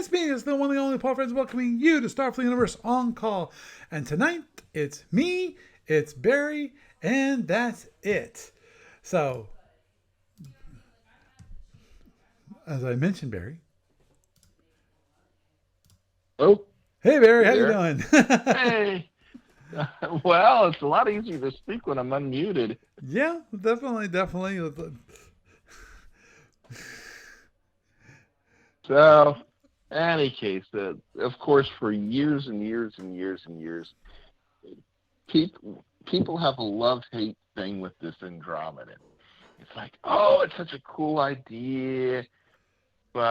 It's me, it's the one and only Paul Friends, welcoming you to Starfleet Universe On Call. And tonight, it's me, it's Barry, and that's it. So, as I mentioned, Barry. Oh, Hey, Barry, how you there. doing? Hey. Well, it's a lot easier to speak when I'm unmuted. Yeah, definitely. So, any case, of course, for years and years and years and years, people have a love-hate thing with this Andromedan. It's like, oh, it's such a cool idea, but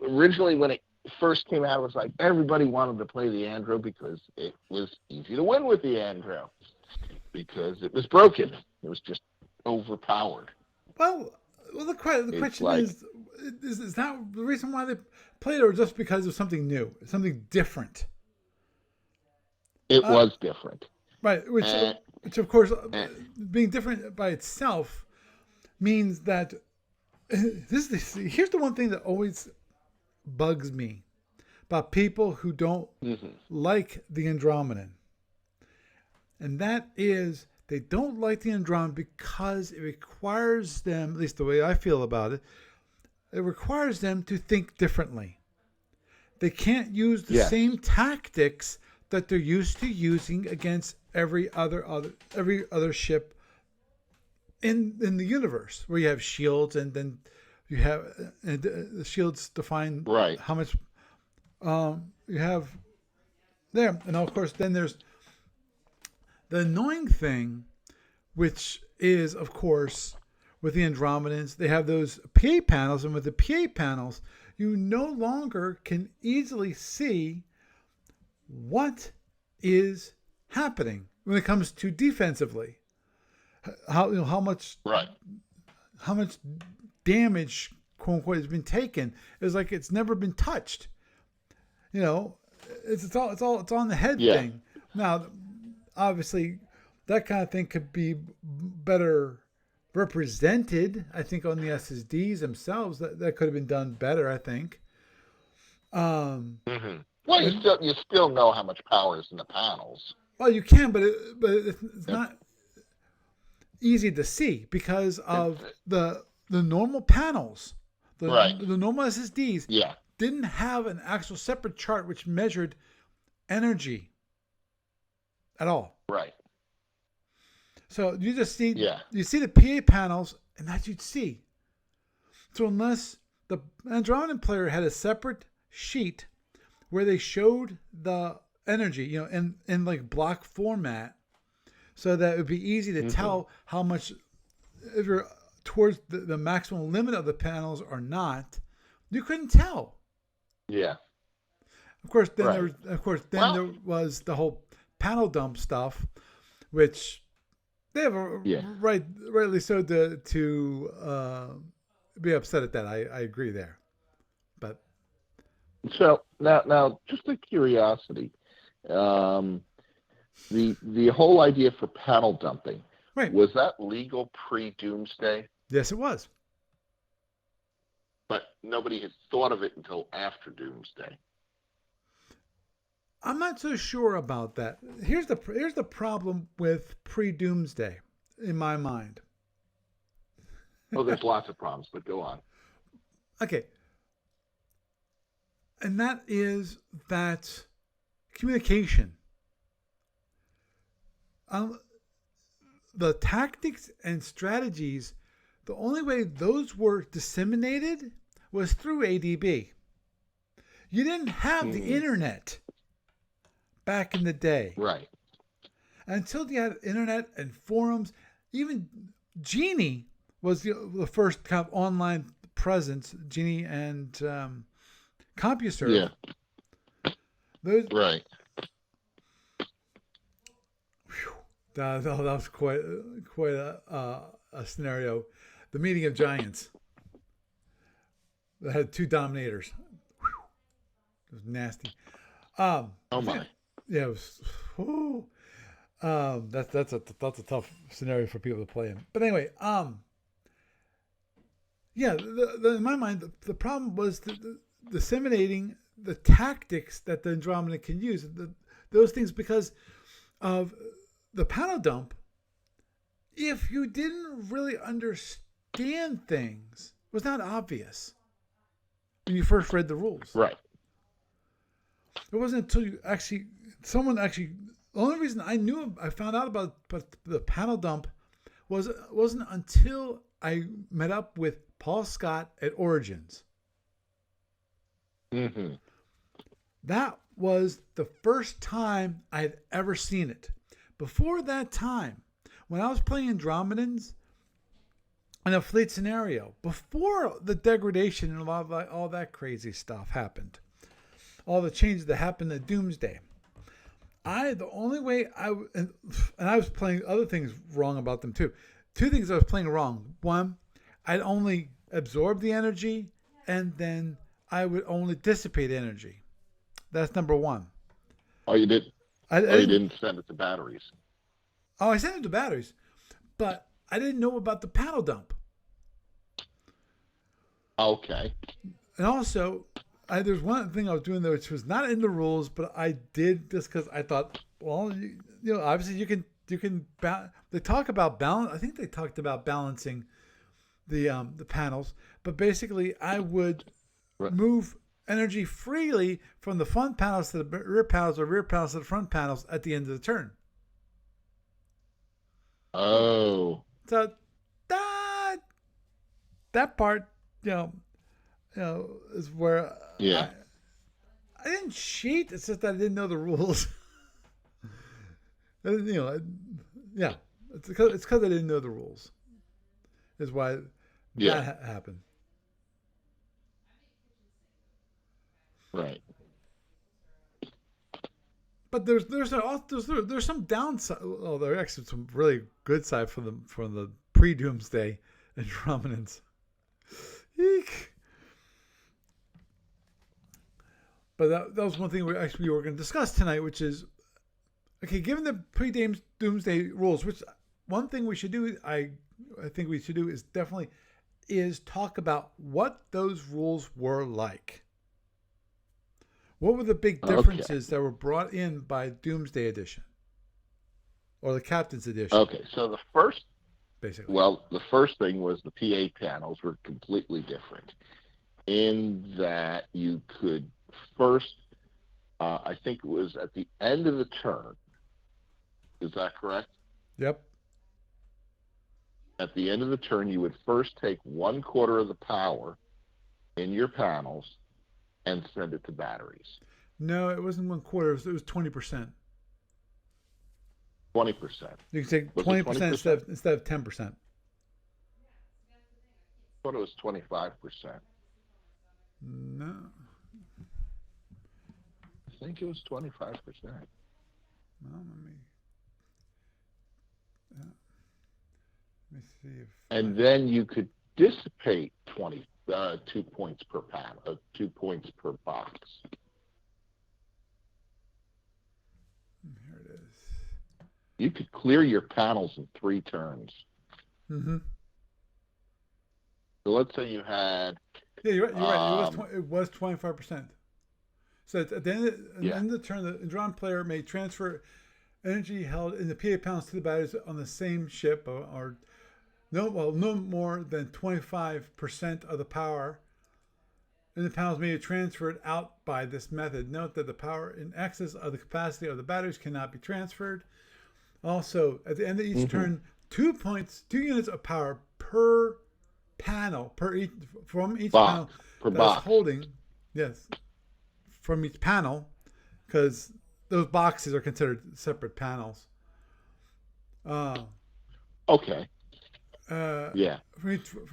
originally when it first came out, it was like everybody wanted to play the Andro because it was easy to win with the Andro because it was broken. It was just overpowered. Well, the It's question like is that the reason why they played it, or just because of something new, something different? it Uh, was different. right, And, which of course, and being different by itself means that here's the one thing that always bugs me about people who don't mhm. like the Andromedan, and that is they don't like the Andromedan because it requires them, at least the way I feel about it, it requires them to think differently. They can't use the Yes, same tactics that they're used to using against every other ship in the universe, where you have shields, and then you have the shields define right. how much you have there, and of course then there's the annoying thing, which is, of course, with the Andromedans, they have those PA panels, and with the PA panels, you no longer can easily see what is happening when it comes to defensively. Right. How much damage, quote unquote, has been taken. It's like it's never been touched. You know, it's on the head Yeah. thing. Now, obviously, that kind of thing could be better represented. I think on the SSDs themselves, that could have been done better. I think. Hmm. Well, And you still know how much power is in the panels. well, you can, but it's It, not easy to see because it, of the normal panels, right. the normal SSDs Yeah. didn't have an actual separate chart which measured energy at all. Right. So you just see Yeah. the PA panels, and that's you'd see. So unless the Andromedan player had a separate sheet where they showed the energy, in like block format, so that it would be easy to Hmm. tell how much, if you're towards the maximum limit of the panels or not, you couldn't tell. Yeah. Of course, Right. there Well, was the whole panel dump stuff, which they have a yeah. rightly so to be upset at that. I agree there, but So now, just a curiosity. Um, the whole idea for panel dumping, right, was that legal pre-Doomsday? yes, it was. But nobody had thought of it until after Doomsday. I'm not so sure about that. Here's the problem with pre-Doomsday, in my mind. Oh, there's lots of problems, but go on. Okay, and that is that communication. Um, the tactics and strategies, the only way those were disseminated was through ADB. You didn't have the Hmm. internet back in the day. Right. Until you had internet and forums, even Genie was the first kind of online presence. Genie and CompuServe. Yeah. Those Right. that was quite a scenario. The meeting of giants that had two dominators. It was nasty. Oh I think, my. yeah, it was. Whew. That's a tough scenario for people to play in. But anyway, yeah, in my mind, the problem was disseminating the tactics that the Andromedan can use. Those things, because of the panel dump, if you didn't really understand things, it was not obvious when you first read the rules. Right. It wasn't until someone actually, the only reason I found out about the panel dump wasn't until I met up with Paul Scott at Origins. Mm-hmm. That was the first time I had ever seen it. Before that time, when I was playing Andromedans in a fleet scenario, before the degradation and all that crazy stuff happened, all the changes that happened at Doomsday, the only way and I was playing other things wrong about them too. Two things I was playing wrong. One, I'd only absorb the energy, and then I would only dissipate energy. That's number one. Oh, you did. I you didn't send it to batteries. Oh, I sent it to batteries, but I didn't know about the panel dump. Okay. And also, there's one thing I was doing there which was not in the rules, but I did just because I thought, well, obviously you can. They talk about balance. I think they talked about balancing the panels, but basically I would move energy freely from the front panels to the rear panels, or rear panels to the front panels at the end of the turn. Oh. So that part, is where I didn't cheat. It's just that I didn't know the rules. Yeah, it's because I didn't know the rules. Is why that happened. Right. But there's some downside. Oh, there are actually some really good side from the pre-Doomsday Andromedans. Eek. But that was one thing we were going to discuss tonight, which is, okay, given the pre-Doomsday rules, which one thing we should do, I think we should do is talk about what those rules were like. What were the big differences that were brought in by Doomsday Edition? Or the Captain's Edition? Okay, so the first thing was the PA panels were completely different in that you could first, I think it was at the end of the turn. Is that correct? Yep. At the end of the turn, you would first take 1/4 of the power in your panels and send it to batteries. No, it wasn't 1/4. It was 20%. 20%. You can take 20% instead of 10%. I thought it was 25%. No. I think it was 25%. Well, let me see if. And then you could dissipate 2 points per panel, 2 points per box. Here it is. You could clear your panels in 3 turns. Mm-hmm. So let's say you had. Yeah, you're right. It was 25%. So at the end of the turn, the Andron player may transfer energy held in the PA panels to the batteries on the same ship, or no more than 25% of the power in the panels may be transferred out by this method. Note that the power in excess of the capacity of the batteries cannot be transferred. Also, at the end of each turn, 2 units of power per panel from each panel per that's box. Holding, yes, from each panel, because those boxes are considered separate panels. Okay. So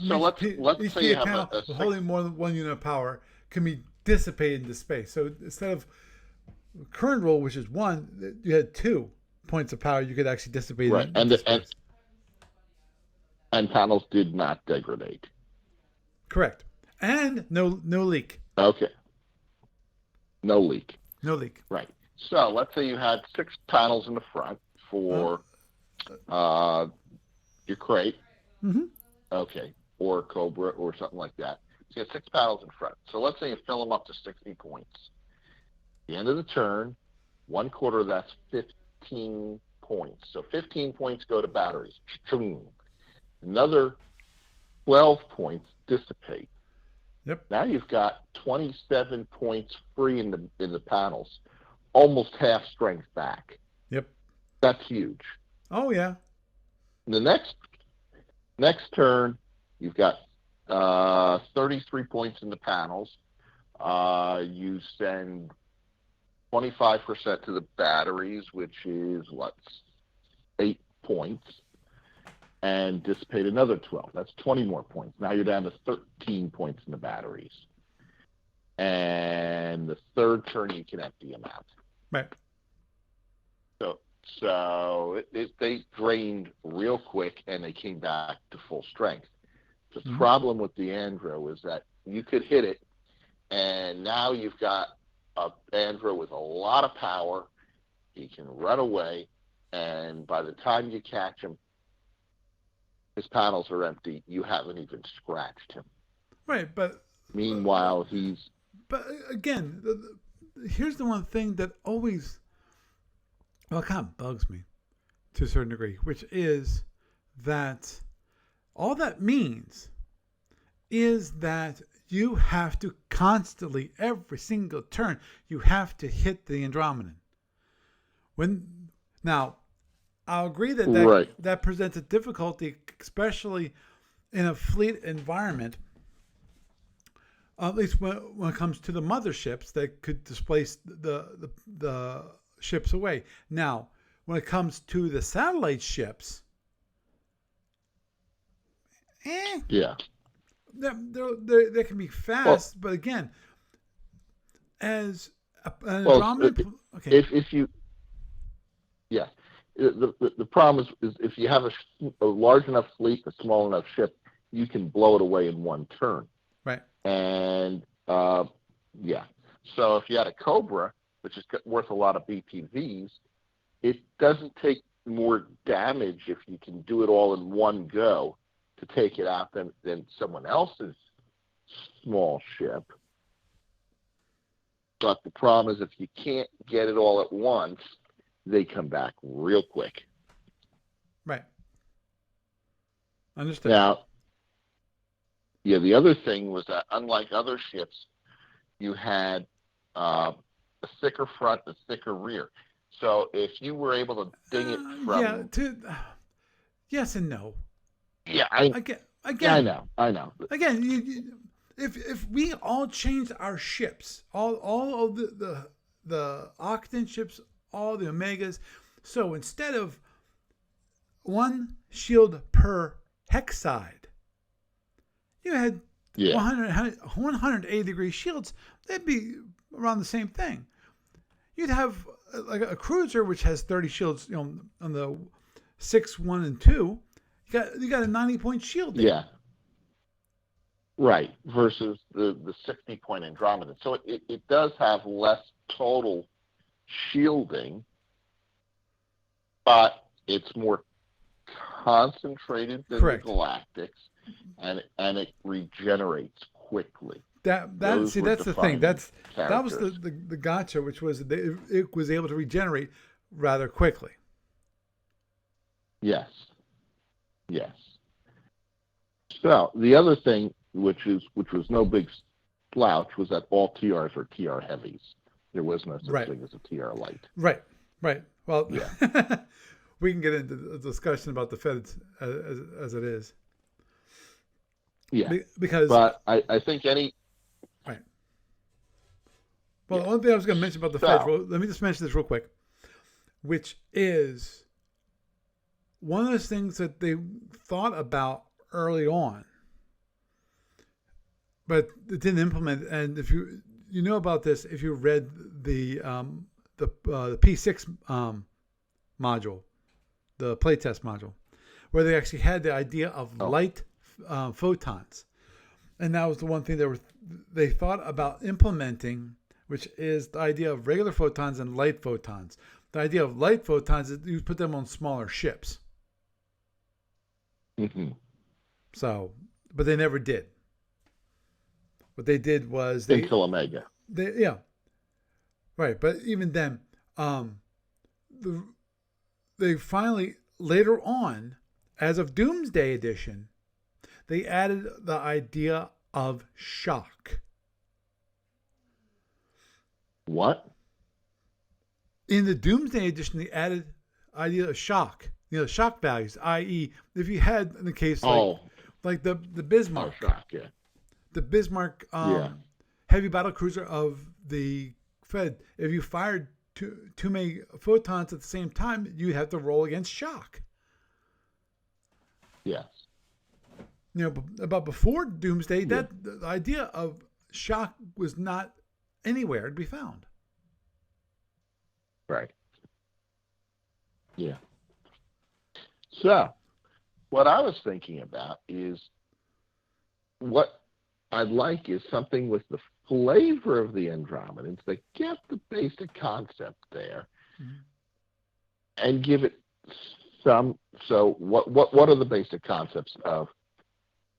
let's say you have panel holding more than 1 unit of power can be dissipated into space. So instead of current rule, which is 1, you had 2 points of power you could actually dissipate. Right, and panels did not degrade. Correct, and no leak. Okay. No leak. No leak. Right. So let's say you had 6 panels in the front for your crate. Mm-hmm. Okay. or a Cobra or something like that. So you have 6 panels in front. So let's say you fill them up to 60 points. At the end of the turn, 1/4 of that's 15 points. So 15 points go to batteries. Another 12 points dissipate. Yep. Now you've got 27 points free in the panels, almost half strength back. Yep. That's huge. Oh yeah. The next turn, you've got 33 points in the panels. You send 25% to the batteries, which is 8 points, and dissipate another 12. That's 20 more points. Now you're down to 13 points in the batteries. And the third turn, you can empty them out. Right. So they drained real quick, and they came back to full strength. The problem with the Andro is that you could hit it, and now you've got a Andro with a lot of power. He can run away, and by the time you catch him, his panels are empty. You haven't even scratched him. Right, but meanwhile, he's. But again, here's the one thing that always, well, it kind of bugs me to a certain degree, which is that all that means is that you have to constantly, every single turn, you have to hit the Andromedan. Now, I'll agree that that presents a difficulty, especially in a fleet environment, at least when it comes to the motherships that could displace the ships away. Now, when it comes to the satellite ships, yeah, they can be fast, but again, as an Andromeda, okay. If you, yeah, the problem is if you have a large enough fleet, a small enough ship, you can blow it away in one turn. Right. And yeah, so if you had a Cobra, which is worth a lot of BPVs, it doesn't take more damage if you can do it all in one go to take it out than someone else's small ship. But the problem is if you can't get it all at once, they come back real quick. Right. Understood. Now, yeah, the other thing was that unlike other ships, you had a thicker front, a thicker rear. So if you were able to ding it from... yes and no. Yeah, again, I know. Again, if we all changed our ships, all of the Octant ships, all the Omegas, so instead of one shield per hex side, you had 180-degree shields, they'd be around the same thing. You'd have like a cruiser which has 30 shields, on the 6, 1, and 2. You got a 90-point shield there. Yeah. Right. Versus the 60-point Andromedan. So it does have less total shielding, but it's more concentrated than the Galactics, and it regenerates quickly. That's the thing. That was the gotcha, which was it was able to regenerate rather quickly. Yes. So the other thing, which was no big slouch, was that all TRs are TR heavies. There was no such thing as a TR light. Right. Well, yeah. We can get into a discussion about the Feds as it is. Yeah. Because, but I think any. Right. Well, the one thing I was going to mention about the Feds, let me just mention this real quick, which is one of those things that they thought about early on, but it didn't implement. And if you know about this, if you read the P6 module, the playtest module, where they actually had the idea of light photons, and that was the one thing they thought about implementing, which is the idea of regular photons and light photons. The idea of light photons is you put them on smaller ships. Mm-hmm. So, but they never did. What they did was until Omega. yeah, right. But even then, the they finally later on, as of Doomsday Edition, they added the idea of shock. What? In the Doomsday Edition, they added idea of shock. Shock values, i.e., if you had in the case like the Bismarck, shock, yeah. the Bismarck heavy battle cruiser of the Fed, if you fired too many photons at the same time, you have to roll against shock. Yes. But before Doomsday, the idea of shock was not anywhere to be found. Right. Yeah. So, what I was thinking about is what I'd like is something with the flavor of the Andromedans that get the basic concept there, and give it some. So, what are the basic concepts of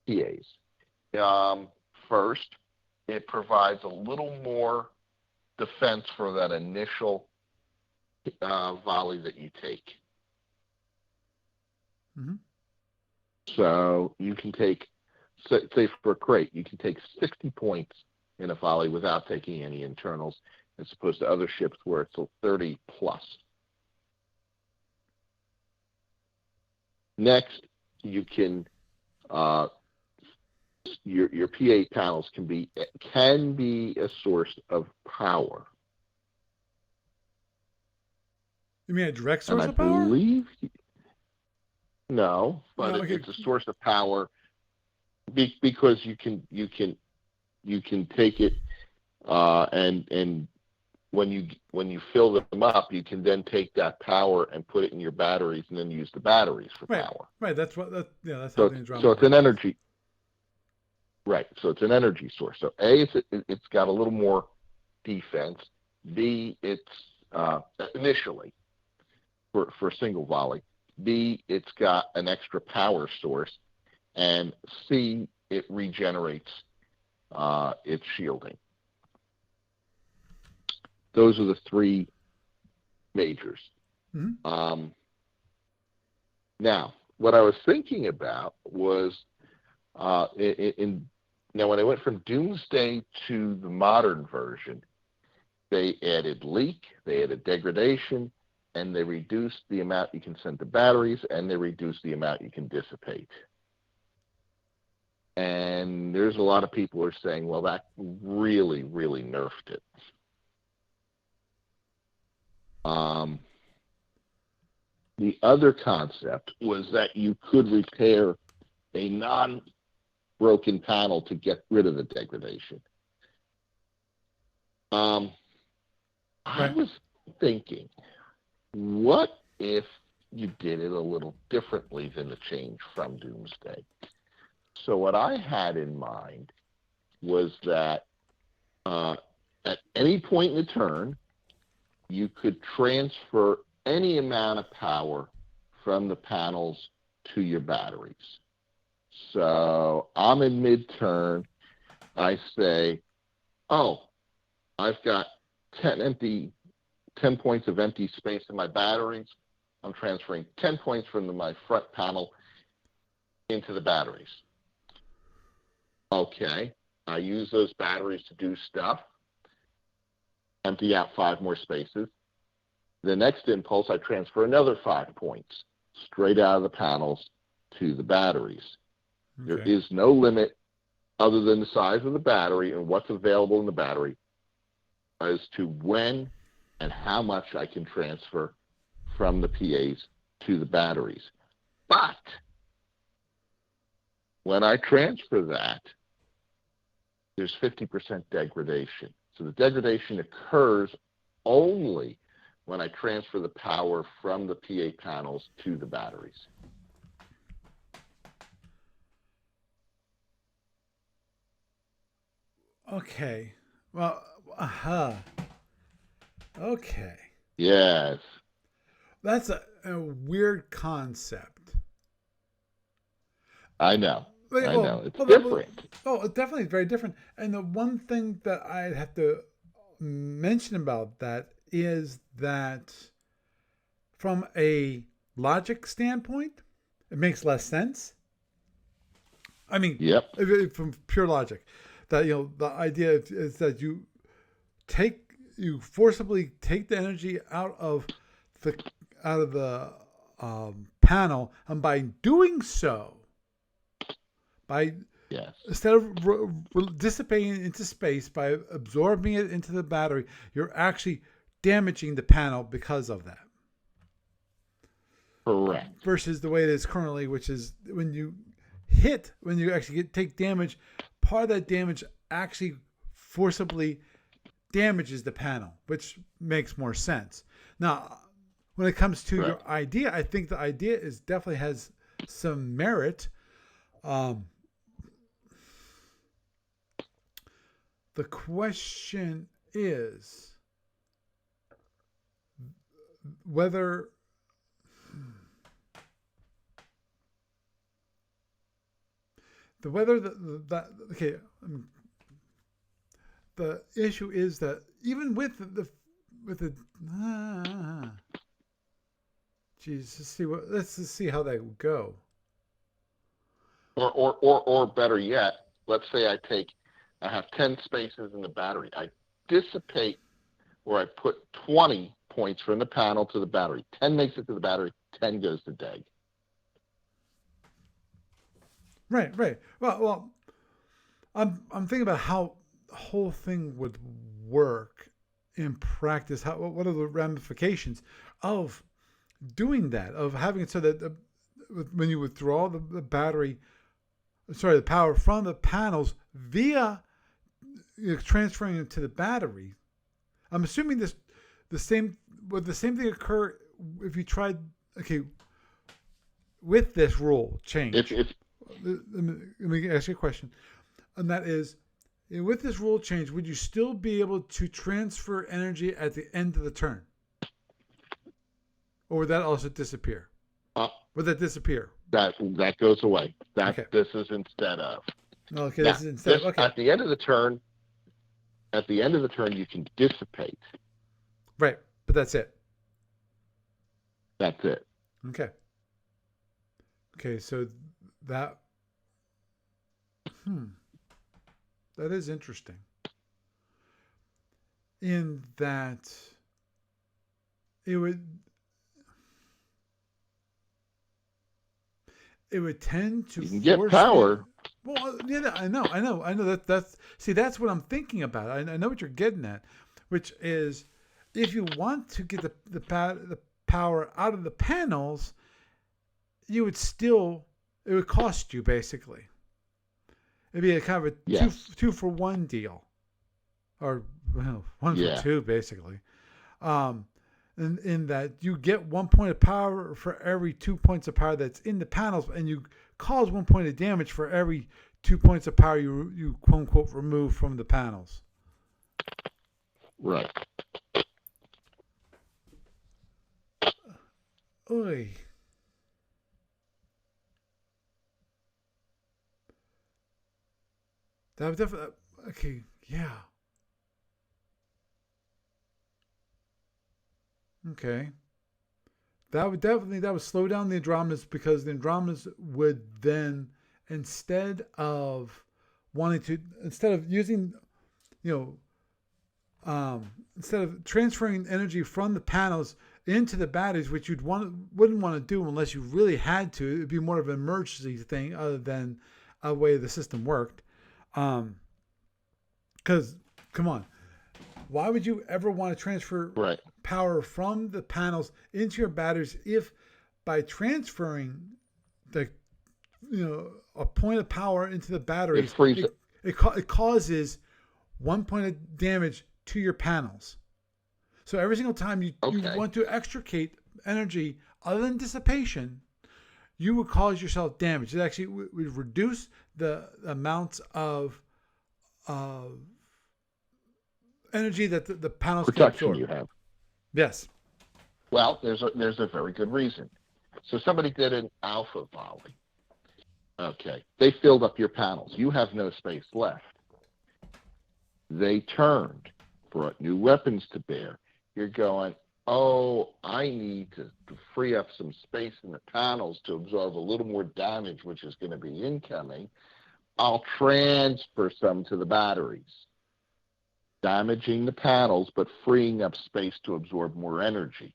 PAs? First, it provides a little more defense for that initial volley that you take. Mm-hmm. So you can take, say for a crate, you can take 60 points in a volley without taking any internals, as opposed to other ships where it's 30 plus. Next, you can your PA panels can be a source of power. You mean a direct source and of power? No, but it's a source of power because you can take it and when you fill them up, you can then take that power and put it in your batteries and then use the batteries for power. Right. That's how the Andromeda. So it's an energy. Right. So it's an energy source. So A, it's got a little more defense. B, it's initially for a single volley. B, it's got an extra power source, and C, it regenerates its shielding. Those are the three majors. Mm-hmm. Now, what I was thinking about was now when I went from Doomsday to the modern version, they added leak, they added degradation, and they reduced the amount you can send to batteries, and they reduced the amount you can dissipate. And there's a lot of people who are saying, well, that really, really nerfed it. The other concept was that you could repair a non-broken panel to get rid of the degradation. I was thinking, what if you did it a little differently than the change from Doomsday? So what I had in mind was that at any point in the turn, you could transfer any amount of power from the panels to your batteries. So I'm in mid-turn. I say, oh, I've got 10 points of empty space in my batteries. I'm transferring 10 points from my front panel into the batteries. Okay, I use those batteries to do stuff. Empty out 5 more spaces. The next impulse, I transfer another 5 points straight out of the panels to the batteries. Okay. There is no limit other than the size of the battery and what's available in the battery as to when and how much I can transfer from the PAs to the batteries. But when I transfer that, there's 50% degradation. So the degradation occurs only when I transfer the power from the PA panels to the batteries. Okay. Well, okay. Yes. That's a weird concept. I know. I know it's different. Oh, it's definitely very different. And the one thing that I'd have to mention about that is that from a logic standpoint, it makes less sense. I mean, Yep. from pure logic, that the idea is that you forcibly take the energy the out of the panel, and by doing so, by Yes. instead of dissipating it into space by absorbing it into the battery, you're actually damaging the panel because of that. Correct. Versus the way it is currently, which is when you actually take damage, part of that damage actually forcibly damages the panel, which makes more sense. Now, when it comes to your idea, I think the idea definitely has some merit. The question is whether the issue is that even with the let's just see how that would go. Or better yet, let's say I have 10 spaces in the battery. I dissipate, or I put 20 points from the panel to the battery. 10 makes it to the battery, 10 goes to DEG. Right. Well, I'm thinking about how the whole thing would work in practice. What are the ramifications of doing that? Of having it so that when you withdraw the power from the panels via transferring it to the battery. I'm assuming the same thing occur if you tried with this rule change. Let me ask you a question, and that is, with this rule change, would you still be able to transfer energy at the end of the turn, or would that also disappear? Would that disappear? That goes away. This is instead of. Okay, this is instead. Okay. At the end of the turn, you can dissipate. Right, but that's it. That's it. Okay. Okay, so that that is interesting. In that it would tend to you can get power. Well, yeah, I know. That's what I'm thinking about. I know what you're getting at, which is if you want to get the power out of the panels, it would cost you basically. It'd be a kind of a two for one deal, or one for two basically. In that you get 1 point of power for every 2 points of power that's in the panels, and you cause 1 point of damage for every 2 points of power you quote unquote remove from the panels. Right. Oy. That would definitely okay. Yeah. Okay. That would slow down the Andromedans, because the Andromedans would then, instead of using, instead of transferring energy from the panels into the batteries, which wouldn't want to do unless you really had to. It'd be more of an emergency thing other than a way the system worked. Because, come on, why would you ever want to transfer power from the panels into your batteries if by transferring a point of power into the batteries, it causes 1 point of damage to your panels? So every single time you want to extricate energy other than dissipation, you would cause yourself damage. It actually would reduce the amounts of energy that the panels protection can absorb. You have. Yes. Well, there's a very good reason. So somebody did an alpha volley, Okay. They filled up your panels. You have no space left. They turned, brought new weapons to bear. You're going, oh, I need to free up some space in the panels to absorb a little more damage, which is going to be incoming. I'll transfer some to the batteries, damaging the panels, but freeing up space to absorb more energy.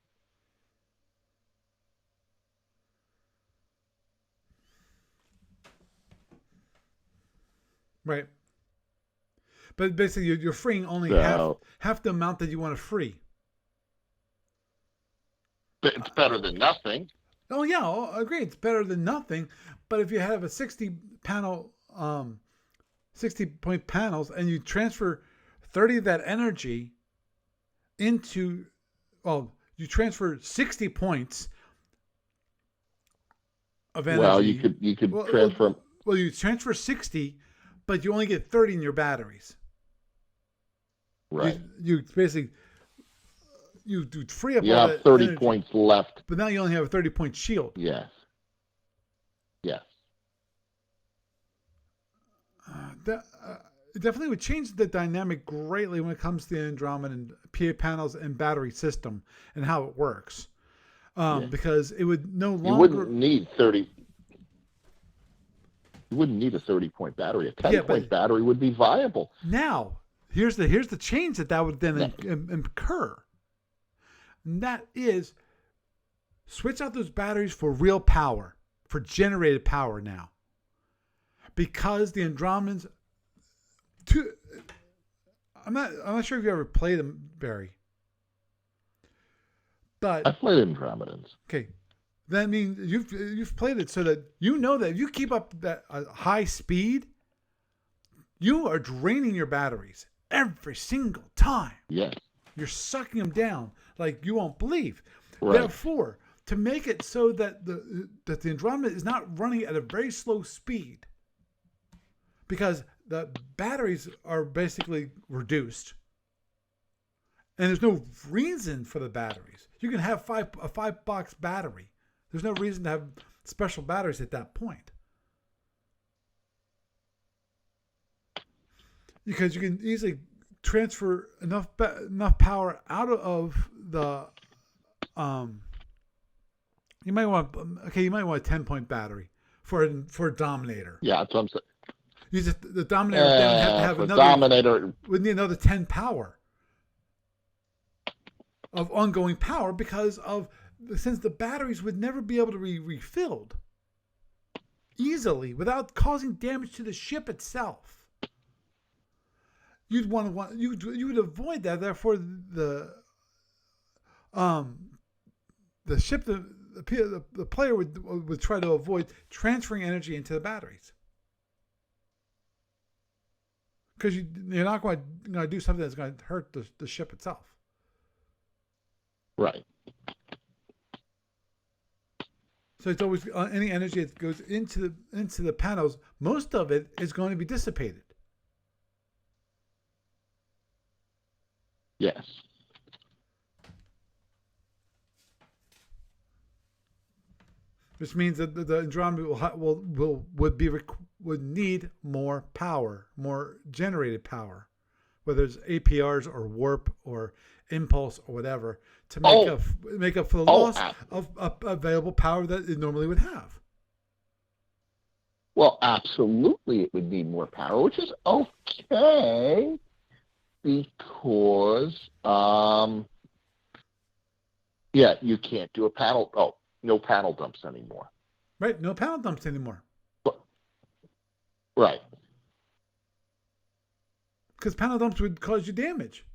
Right. But basically, you're freeing only half the amount that you want to free. It's better than nothing. Oh yeah, I agree. It's better than nothing. But if you have a 60 point panels, and you transfer 30 of that energy into, you transfer 60 points of energy. Well, you could transfer. Well, you transfer 60, but you only get 30 in your batteries. Right. You basically you free up. You all have that 30 energy, points left. but now you only have a 30-point shield. Yes. Yes. It definitely would change the dynamic greatly when it comes to the Andromedan PA panels and battery system and how it works. Because it would no longer. You wouldn't need 30. You wouldn't need a 30-point battery. A 10-point battery would be viable. Now, here's the change that would then incur. And that is, switch out those batteries for real power, for generated power now. Because the Andromedans, I'm not sure if you ever played them, Barry. But I played Andromedans. Okay, that means you've played it so that you know that if you keep up that high speed, you are draining your batteries every single time. Yes. You're sucking them down like you won't believe. Right. Therefore, to make it so that the Andromeda is not running at a very slow speed, because the batteries are basically reduced, and there's no reason for the batteries. You can have a 5-box battery. There's no reason to have special batteries at that point, because you can easily transfer enough power out of the. You might want a 10-point battery for a Dominator. Yeah, that's what I'm saying. The Dominator would then have to have another Dominator. Would need another 10 power of ongoing power, because since the batteries would never be able to be refilled easily without causing damage to the ship itself. You would avoid that. Therefore, the ship, the player would try to avoid transferring energy into the batteries, because you're not going to do something that's going to hurt the ship itself. Right. So it's always any energy that goes into the panels. Most of it is going to be dissipated. Yes. Which means that the Andromeda would need more power, more generated power, whether it's APRs or warp or impulse or whatever, to make up for the loss of available power that it normally would have. Well, absolutely, it would need more power, which is okay, because you can't do a panel. Oh, no panel dumps anymore. Right, no panel dumps anymore. Right. Because panel dumps would cause you damage.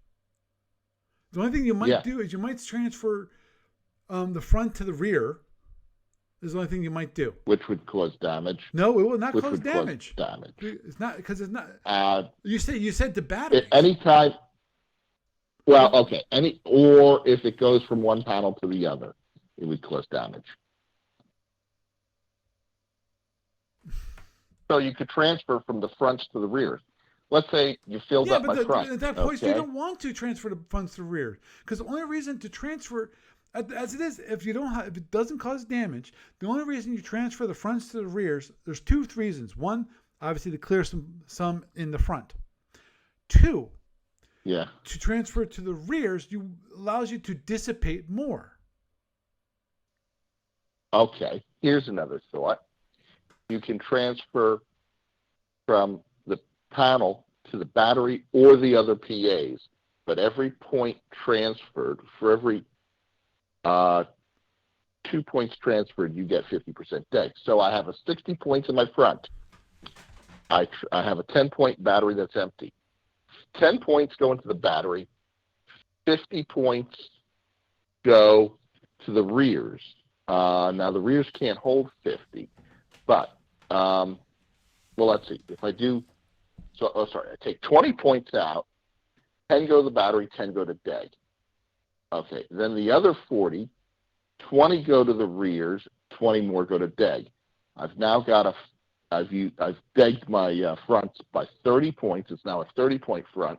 The only thing you might do is you might transfer the front to the rear. Is the only thing you might do. Which would cause damage. No, it will not cause damage. It's not, because it's not. You said the batteries. Anytime. Well, okay. Or if it goes from one panel to the other, it would cause damage. So you could transfer from the fronts to the rears. Let's say you filled up my front. At that point, you don't want to transfer the fronts to the rear, because the only reason to transfer As it is, if it doesn't cause damage, the only reason you transfer the fronts to the rears, there's two reasons. One, obviously to clear some in the front. Two, Yeah. to transfer to the rears, allows you to dissipate more. Okay. Here's another thought. You can transfer from the panel to the battery or the other PAs, but every point transferred, for every 2 points transferred, you get 50% deg. So I have a 60 points in my front. I have a 10-point battery that's empty. 10 points go into the battery. 50 points go to the rears. Now, the rears can't hold 50, but, well, let's see. If I do, I take 20 points out, 10 go to the battery, 10 go to deg. Okay, then the other 40, 20 go to the rears, 20 more go to deg. I've now got I've degged my fronts by 30 points. It's now a 30-point front,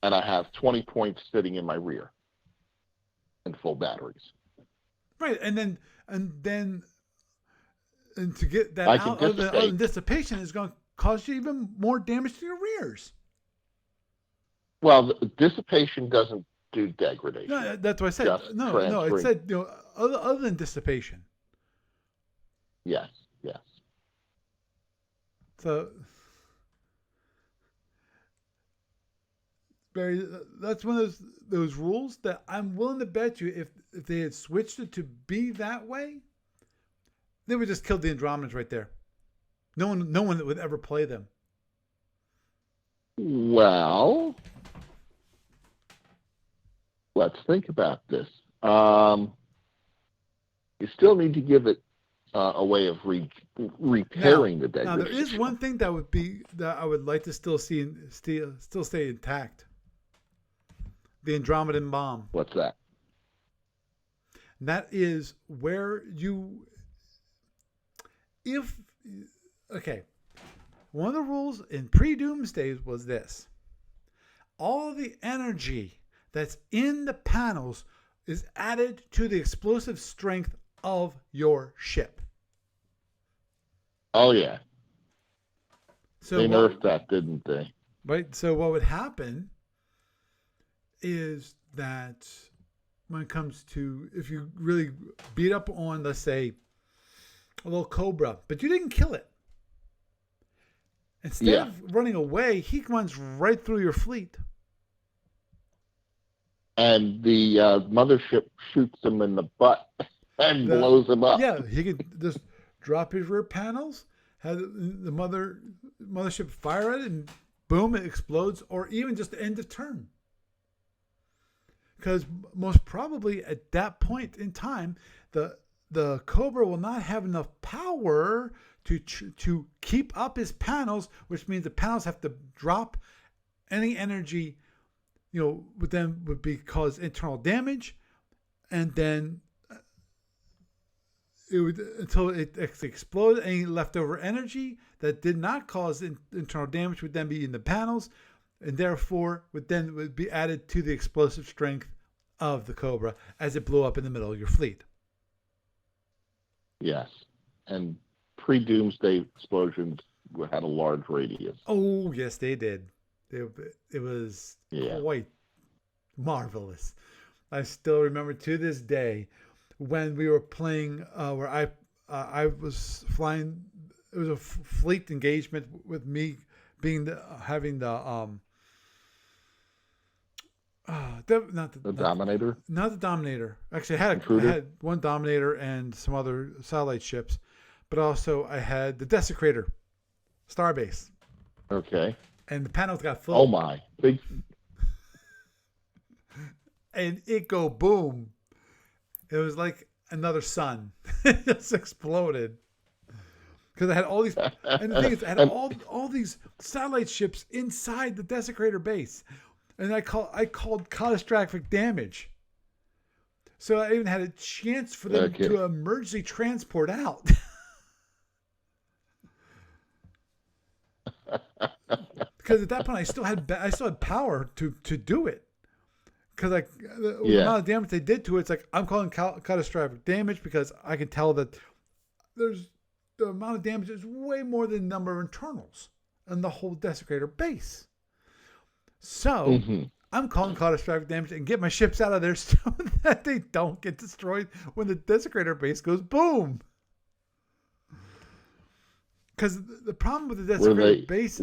and I have 20 points sitting in my rear and full batteries. Right, and to get that out of the dissipation is going to cause you even more damage to your rears. Well, the dissipation doesn't do degradation. No, that's what I said. No, it said other than dissipation. Yes. So, Barry, that's one of those rules that I'm willing to bet you if they had switched it to be that way, they would just kill the Andromedans right there. No one would ever play them. Well, let's think about this. You still need to give it a way of repairing the degradation. Now, there is one thing that I would like to still see still stay intact. The Andromedan bomb. What's that? And that is where one of the rules in pre-Doomsday was this. All the energy that's in the panels is added to the explosive strength of your ship. Oh, yeah. So they nerfed that, didn't they? Right. So what would happen is that when it comes to, if you really beat up on, let's say, a little Cobra, but you didn't kill it. Instead of running away, he runs right through your fleet. And the mothership shoots him in the butt and blows him up. Yeah, he could just drop his rear panels, have the mothership fire at it, and boom, it explodes, or even just end of turn. Because most probably at that point in time, the Cobra will not have enough power to keep up his panels, which means the panels have to drop any energy, would cause internal damage, and then it would, until it exploded, any leftover energy that did not cause internal damage would then be in the panels, and therefore would be added to the explosive strength of the Cobra as it blew up in the middle of your fleet. Yes, and pre-Doomsday explosions had a large radius. Oh, yes, they did. It was quite marvelous. I still remember to this day when we were playing where I was flying. It was a fleet engagement with me being having the Dominator? Not the Dominator. Actually, I had one Dominator and some other satellite ships, but also I had the Desecrator, Starbase. Okay. And the panels got full. Oh my! Big. And it go boom. It was like another sun. It just exploded. Because I had all these, and the thing is, I had all these satellite ships inside the Desecrator base. And I called catastrophic damage. So I even had a chance for them to emergency transport out. Because at that point I still had power to do it. because like the amount of damage they did to it, it's like I'm calling catastrophic damage because I can tell that there's the amount of damage is way more than the number of internals and the whole desecrator base. So I'm calling catastrophic damage and get my ships out of there so that they don't get destroyed when the desecrator base goes boom. Because the problem with the desecrator base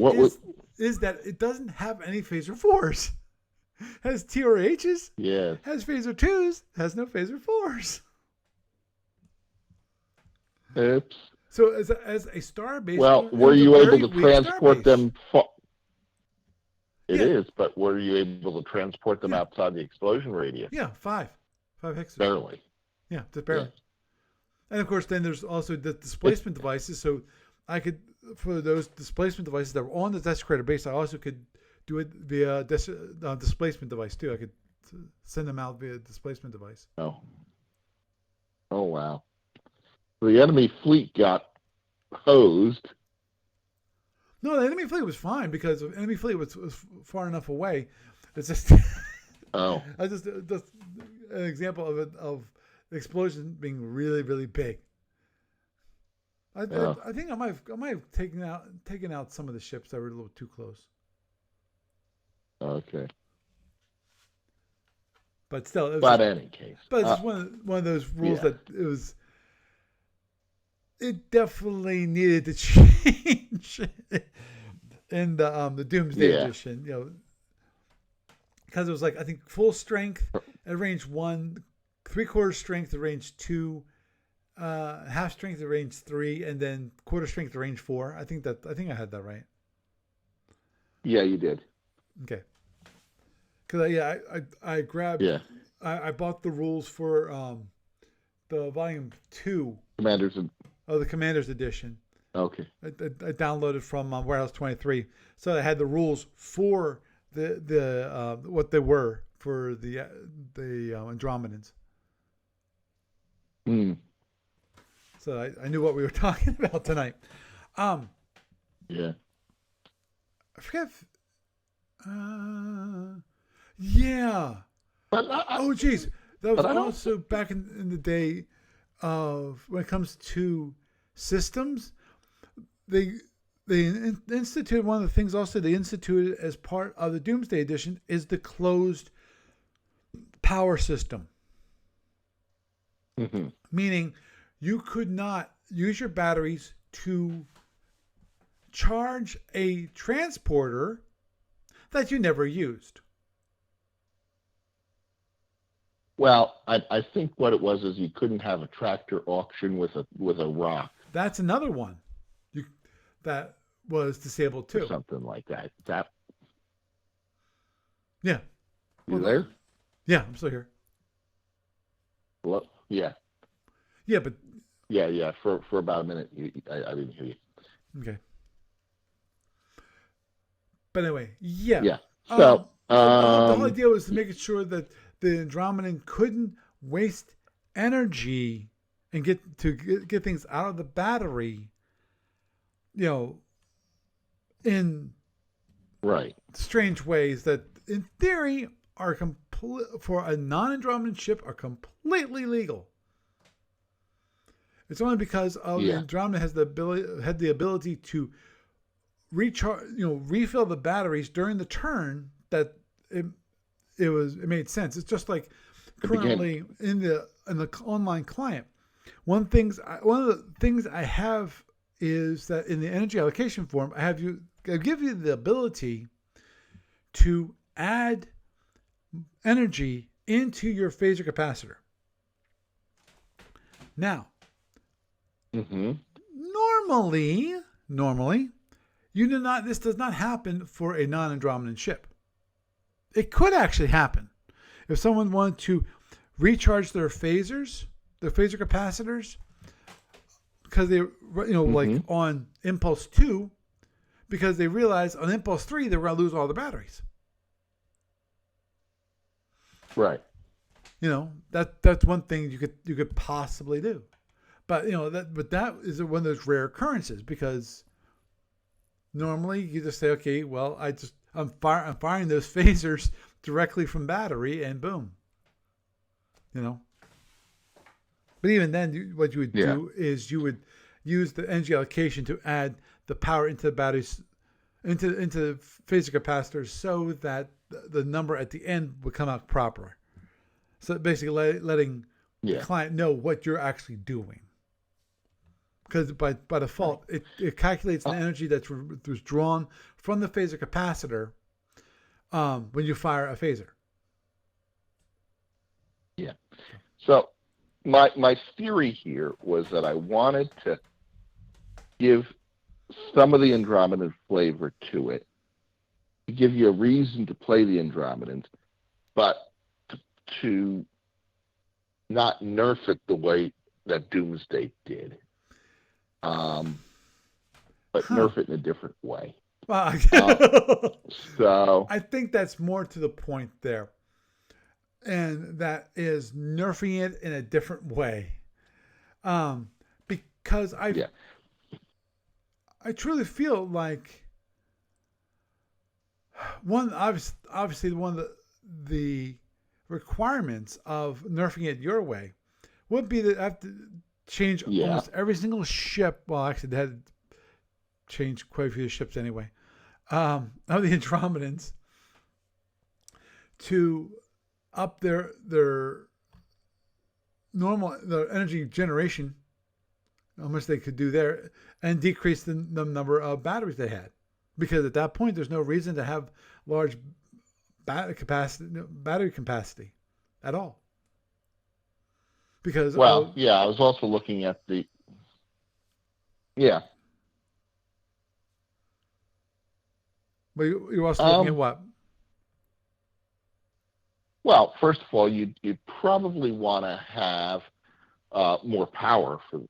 is that it doesn't have any phaser 4s. Has TRHs, has phaser 2s, has no phaser 4s. Oops. So as a star base, were you able to transport them? It is, but were you able to transport them outside the explosion radius? Yeah, 5 hexes. Barely. Yeah, just barely. Yeah. And of course, then there's also the displacement devices. So I could, for those displacement devices that were on the desecrator base, I also could do it via displacement device too. I could send them out via displacement device. Oh wow. The enemy fleet got hosed. No, the enemy fleet was fine because the enemy fleet was far enough away. It's just I just an example of it, of the explosion being really, really big. I think I might have taken out some of the ships that were a little too close. Okay. But still, it was but in any case, but it's just one of those rules that it definitely needed to change in the Doomsday Edition, because it was like, I think, full strength at range 1, 3/4 strength at range 2, half strength at range 3, and then quarter strength at range 4. I think I had that right. Yeah, you did. Okay. Because I grabbed. Yeah. I bought the rules for the volume 2. The Commander's Edition. Okay. I downloaded from Warehouse 23, so I had the rules for the what they were for the Andromedans. So I knew what we were talking about tonight. Yeah. I forget. Yeah. Oh, geez. That was also back in the day of when it comes to systems. They instituted one of the things also they instituted as part of the Doomsday Edition is the closed power system. Meaning you could not use your batteries to charge a transporter that you never used. Well, I think what it was is you couldn't have a tractor auction with a rock. That's another one. That was disabled too. Or something like that. Yeah. You there? Yeah, I'm still here. Well, yeah. Yeah, but. Yeah. For about a minute, I didn't hear you. Okay. But anyway, yeah. Yeah. So the whole idea was to make sure that the Andromedan couldn't waste energy and get things out of the battery, in strange ways that, in theory, are for a non-Andromedan ship are completely legal. It's only because of Andromeda had the ability to recharge, refill the batteries during the turn that it made sense. It's just like currently in the online client. One of the things I have is that in the energy allocation form, I give you the ability to add energy into your phaser capacitor. Now, normally, this does not happen for a non-Andromedan ship. It could actually happen if someone wanted to recharge their phaser capacitors, because they, like on Impulse 2, because they realized on Impulse 3 they were going to lose all the batteries. Right. That's one thing you could possibly do, but that is one of those rare occurrences, because normally you just say, okay, well, I'm firing those phasers directly from battery, and boom, you know. But even then, what you would do is you would use the energy allocation to add the power into the batteries, into the phasor capacitors, so that the number at the end would come out proper. So basically, letting the client know what you're actually doing. Because by default, it calculates the energy that's withdrawn from the phasor capacitor when you fire a phaser. Yeah. So my theory here was that I wanted to give some of the Andromedan flavor to it, to give you a reason to play the Andromedans, but to not nerf it the way that Doomsday did, but nerf it in a different way. So I think that's more to the point there, and that is nerfing it in a different way, because I truly feel like obviously one of the requirements of nerfing it your way would be that I have to change almost every single ship. Well, actually, they had to change quite a few ships anyway, of the Andromedans, to up their energy generation, how much they could do there, and decrease the number of batteries they had, because at that point there's no reason to have large battery capacity at all. Because I was also looking at the But you're also looking at what? Well, first of all, you'd probably want to have more power for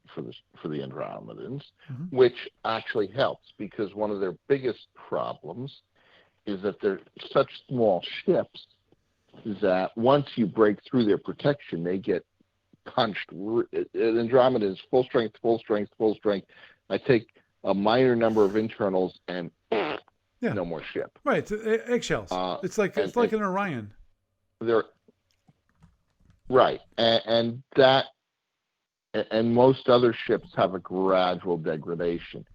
the Andromedans, which actually helps, because one of their biggest problems is that they're such small ships that once you break through their protection, they get punched. Andromeda is full strength. I take a minor number of internals and no more ship. Right, it's eggshells. It's like an Orion. They're right, and most other ships have a gradual degradation.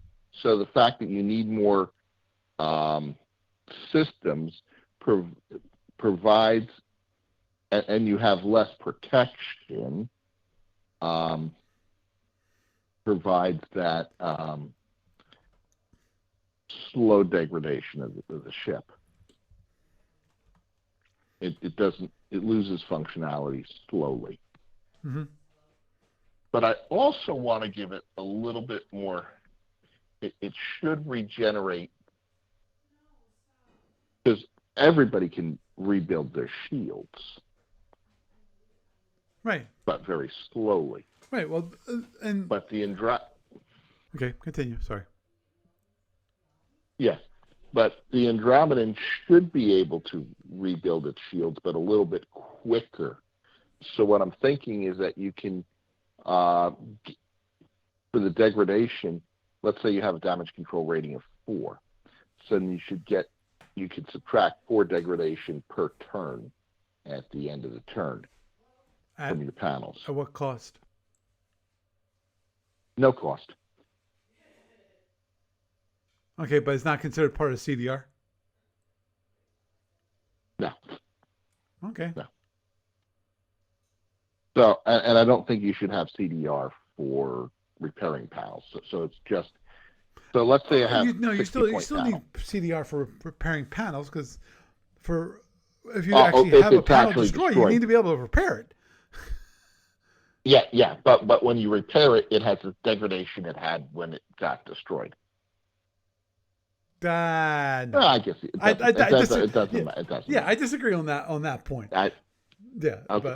So the fact that you need more systems provides, and you have less protection, provides that slow degradation of the ship. It loses functionality slowly. But I also want to give it a little bit more. It should regenerate, because everybody can rebuild their shields, right? But very slowly, right? Well, but the okay, continue. Sorry. Yes, but the Andromedan should be able to rebuild its shields, but a little bit quicker. So what I'm thinking is that you can, for the degradation, let's say you have a damage control rating of 4, so then you could subtract 4 degradation per turn at the end of the turn from your panels. At what cost? No cost. Okay, but it's not considered part of CDR? No. Okay. No. So, and I don't think you should have CDR for repairing panels. So it's just, so let's say I have you still need CDR for repairing panels, because if you actually have a panel destroyed, you need to be able to repair it. Yeah, but when you repair it, it has the degradation it had when it got destroyed. No. I guess it doesn't. Yeah, I disagree on that point. Okay. I'll go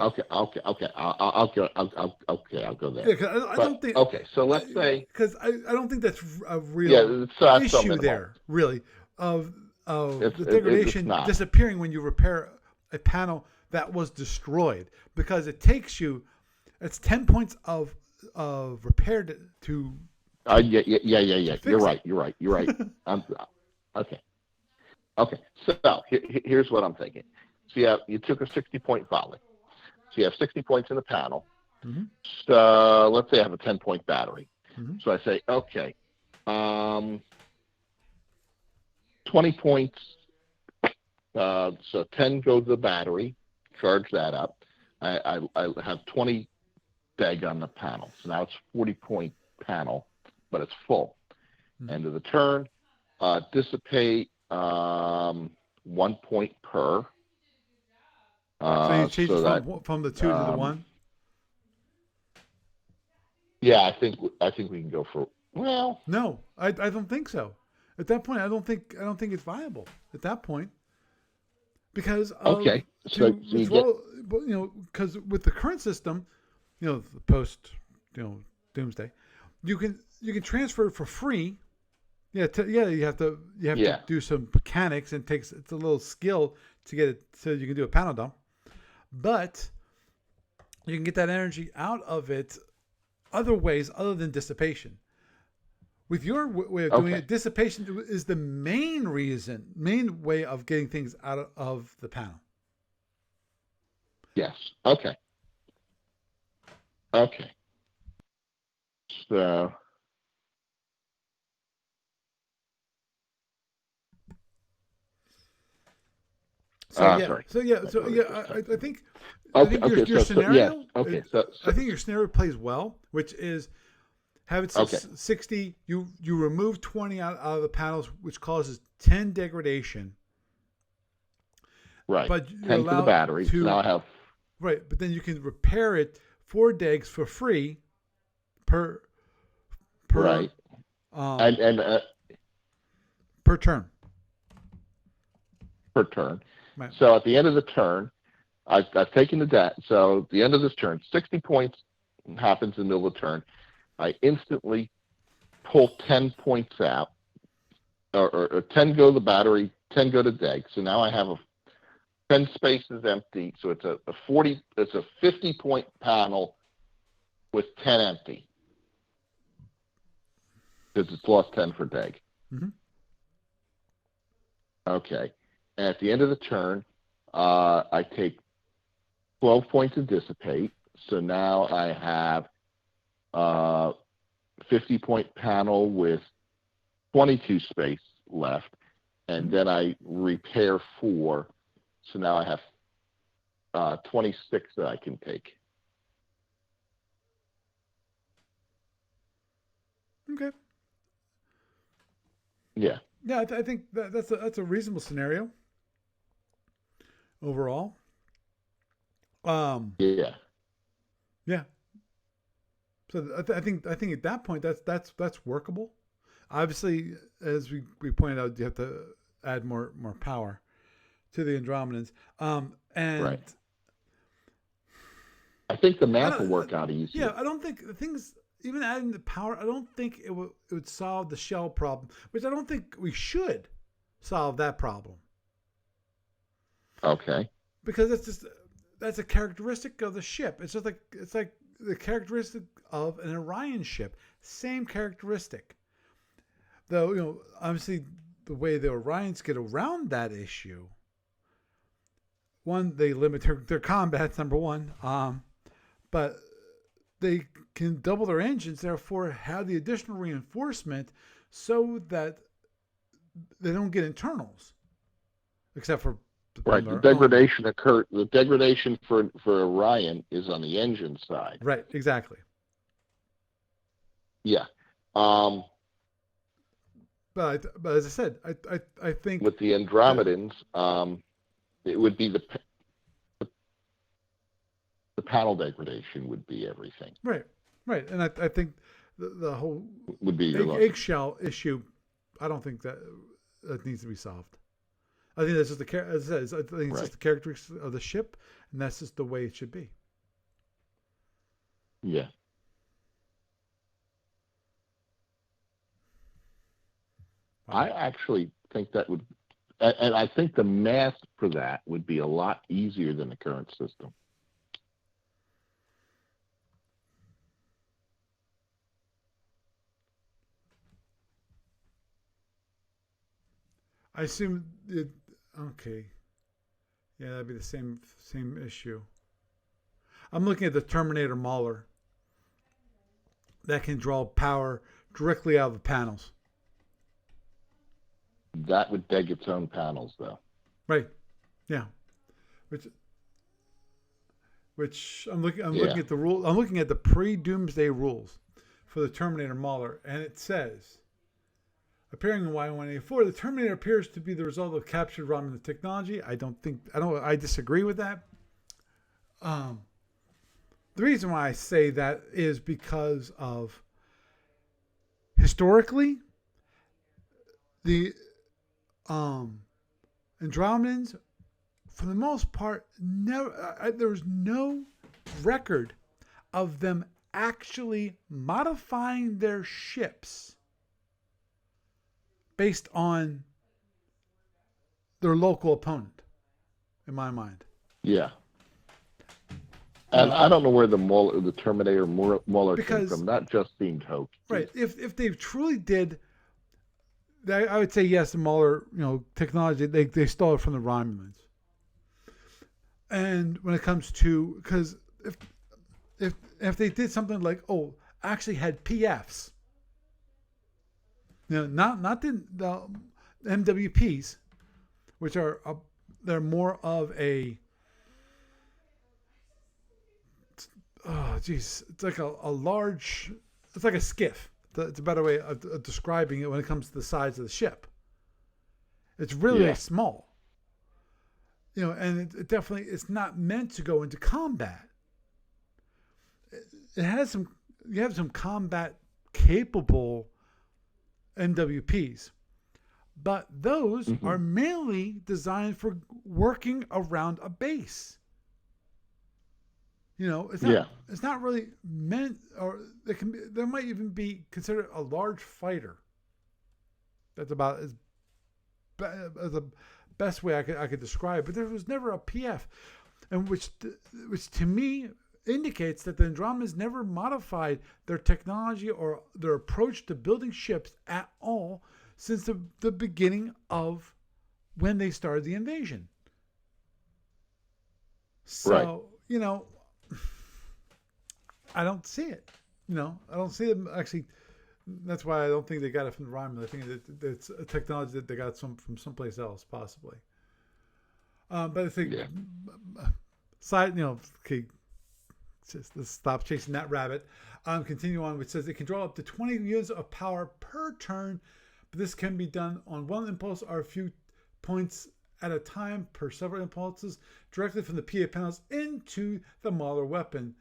there. Yeah, I don't think. Okay, so let's say, because I don't think that's a real issue there, really, of the degradation disappearing when you repair a panel that was destroyed, because it takes you, it's 10 points of repair to. Yeah. You're right. Okay. So here's what I'm thinking. So you took a 60-point volley. So you have 60 points in the panel. Mm-hmm. So let's say I have a 10-point battery. Mm-hmm. So I say, okay, 20 points. So 10 go to the battery, charge that up. I have 20 deg on the panel. So now it's 40-point panel, but it's full. Mm-hmm. End of the turn, dissipate 1 point per. So you change So that from the 2 to the 1? Yeah, I think we can go for, well. No, I don't think so. At that point, I don't think it's viable at that point, because of Okay, so you get, because with the current system, the post, doomsday, you can transfer it for free. Yeah, you have to do some mechanics, and it's a little skill to get it so you can do a panel dump, but you can get that energy out of it other ways other than dissipation. With your way of doing it, dissipation is the main way of getting things out of the panel. Yes. Okay. So. Sorry. I think your scenario. I think your scenario plays well, which is have it 60. You remove 20 out of the panels, which causes 10 degradation. Right. But 10 for the battery. So now I have. Right, but then you can repair it 4 degs for free per. Right. And per turn. Per turn. Right. So at the end of the turn, I've taken the debt. So at the end of this turn, 60 points happens in the middle of the turn. I instantly pull 10 points out, or 10 go to the battery, 10 go to deg. So now I have 10 spaces empty. So it's a 50-point panel with 10 empty, because it's lost 10 for deg. Mm-hmm. Okay. And at the end of the turn, I take 12 points to dissipate. So now I have 50-point panel with 22 space left. And then I repair 4. So now I have 26 that I can take. Okay. Yeah. Yeah, I think that's a reasonable scenario overall. Yeah. Yeah. So I think at that point that's workable. Obviously, as we pointed out, you have to add more power to the Andromedans. And right. I think the math will work out easier. Yeah, I don't think the things, even adding the power, I don't think it would solve the shell problem, which I don't think we should solve that problem. Okay. Because that's a characteristic of the ship. It's like the characteristic of an Orion ship. Same characteristic. Though, obviously the way the Orions get around that issue, one, they limit their combats, number one. But they can double their engines, therefore have the additional reinforcement so that they don't get internals, except for right. The degradation occurred. The degradation for Orion is on the engine side. Right. Exactly. Yeah. But as I said, I think with the Andromedans, it would be the panel degradation would be everything. Right. And I think the whole would be eggshell issue. I don't think that needs to be solved. I think that's just as I said, I think it's just the characteristics of the ship, and that's just the way it should be. Yeah. Wow. I actually think that would, and I think the math for that would be a lot easier than the current system. I assume it. Okay. Yeah, that'd be the same issue. I'm looking at the Terminator Mauler that can draw power directly out of the panels. That would beg its own panels, though. Right. Yeah. Which I'm looking at the rule. I'm looking at the pre-Doomsday rules for the Terminator Mauler, and it says, appearing in Y184, the Terminator appears to be the result of captured Romulan technology. I disagree with that. The reason why I say that is because of historically the Andromedans, for the most part, never there was no record of them actually modifying their ships based on their local opponent, in my mind. Yeah. And I don't know where the Terminator Mauler came from. That just seemed hokey. Right. If they truly did, I would say yes. The Mauler, technology they stole it from the Romulans. And when it comes to, because if they did something like actually had PFs, not the MWPs, which are they're more of a it's like a large, it's like a skiff. It's a better way of describing it when it comes to the size of the ship. It's really small. And it definitely, it's not meant to go into combat. You have some combat capable MWPs, but those are mainly designed for working around a base. It's not really meant, or there might even be considered a large fighter. That's about as the best way I could describe it. But there was never a PF, and which to me indicates that the Andromedans never modified their technology or their approach to building ships at all since the beginning of when they started the invasion. So, I don't see it. I don't see them actually. That's why I don't think they got it from the Romulans. I think that it's a technology that they got from someplace else, possibly. But I think, okay, let's stop chasing that rabbit. Continue on, which says it can draw up to 20 units of power per turn, but this can be done on one impulse or a few points at a time per several impulses directly from the PA panels into the Mauler weapon.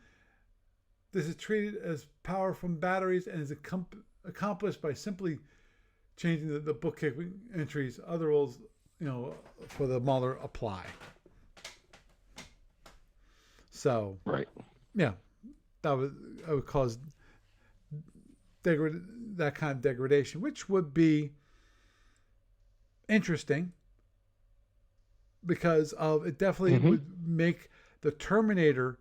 This is treated as power from batteries and is accomplished by simply changing the bookkeeping entries. Other rules, for the Mauler apply. So, right, yeah, that would cause that kind of degradation, which would be interesting because it definitely would make the Terminator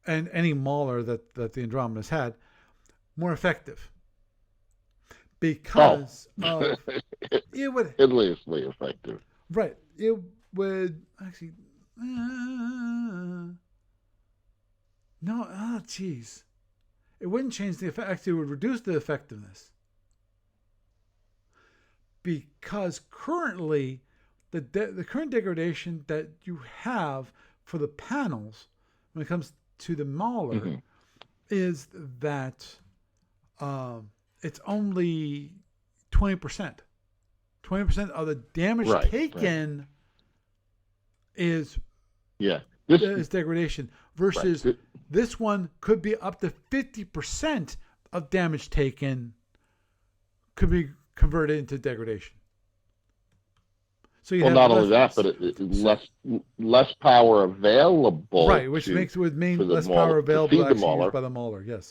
and any Mauler that the Andromedas had more effective. Because it would endlessly effective. Right. It would actually it wouldn't change the effect. Actually, it would reduce the effectiveness. Because currently the current degradation that you have for the panels when it comes to the Mauler is that it's only 20%. 20% of the damage taken is degradation versus this one could be up to 50% of damage taken could be converted into degradation. So not only that, but less power available. Right, which would mean less power available actually used by the Mauler. Yes.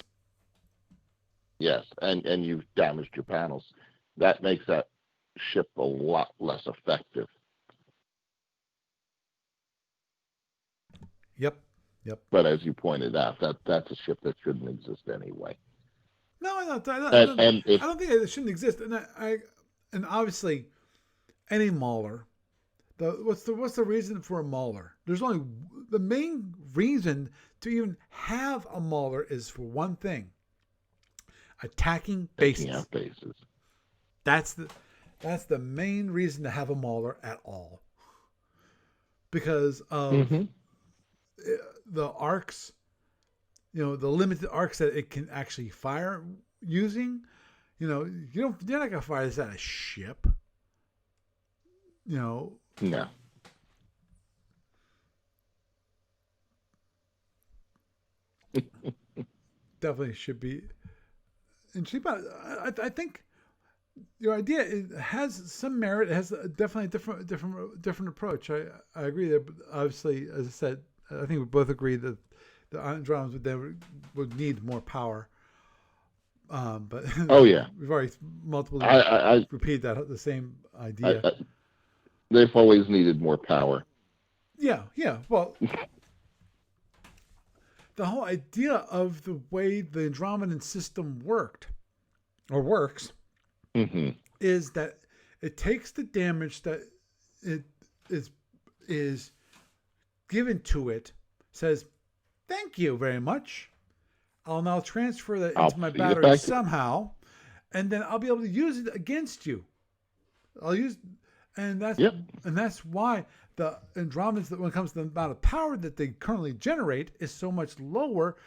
Yes, and you've damaged your panels. That makes that ship a lot less effective. Yep. But as you pointed out, that's a ship that shouldn't exist anyway. No, I don't think it shouldn't exist. And obviously, any Mauler what's the reason for a mauler? There's only the main reason to even have a mauler is for one thing: attacking Taking bases. out bases. That's the main reason to have a mauler at all, because of Mm-hmm. the arcs, the limited arcs that it can actually fire using. You're not gonna fire this at a ship. No. Definitely should be. And I think your idea has some merit. It has definitely a different approach. I agree there. But obviously, as I said, I think we both agree that the Andromedans would need more power. But Oh yeah. we've already multiple repeated the same idea. They've always needed more power. Yeah. Well, the whole idea of the way the Andromedan system works, Mm-hmm. is that it takes the damage that it is given to it, says, "Thank you very much. I'll now transfer that into my battery somehow, and then I'll be able to use it against you. And that's why the Andromedans, when it comes to the amount of power that they currently generate, is so much lower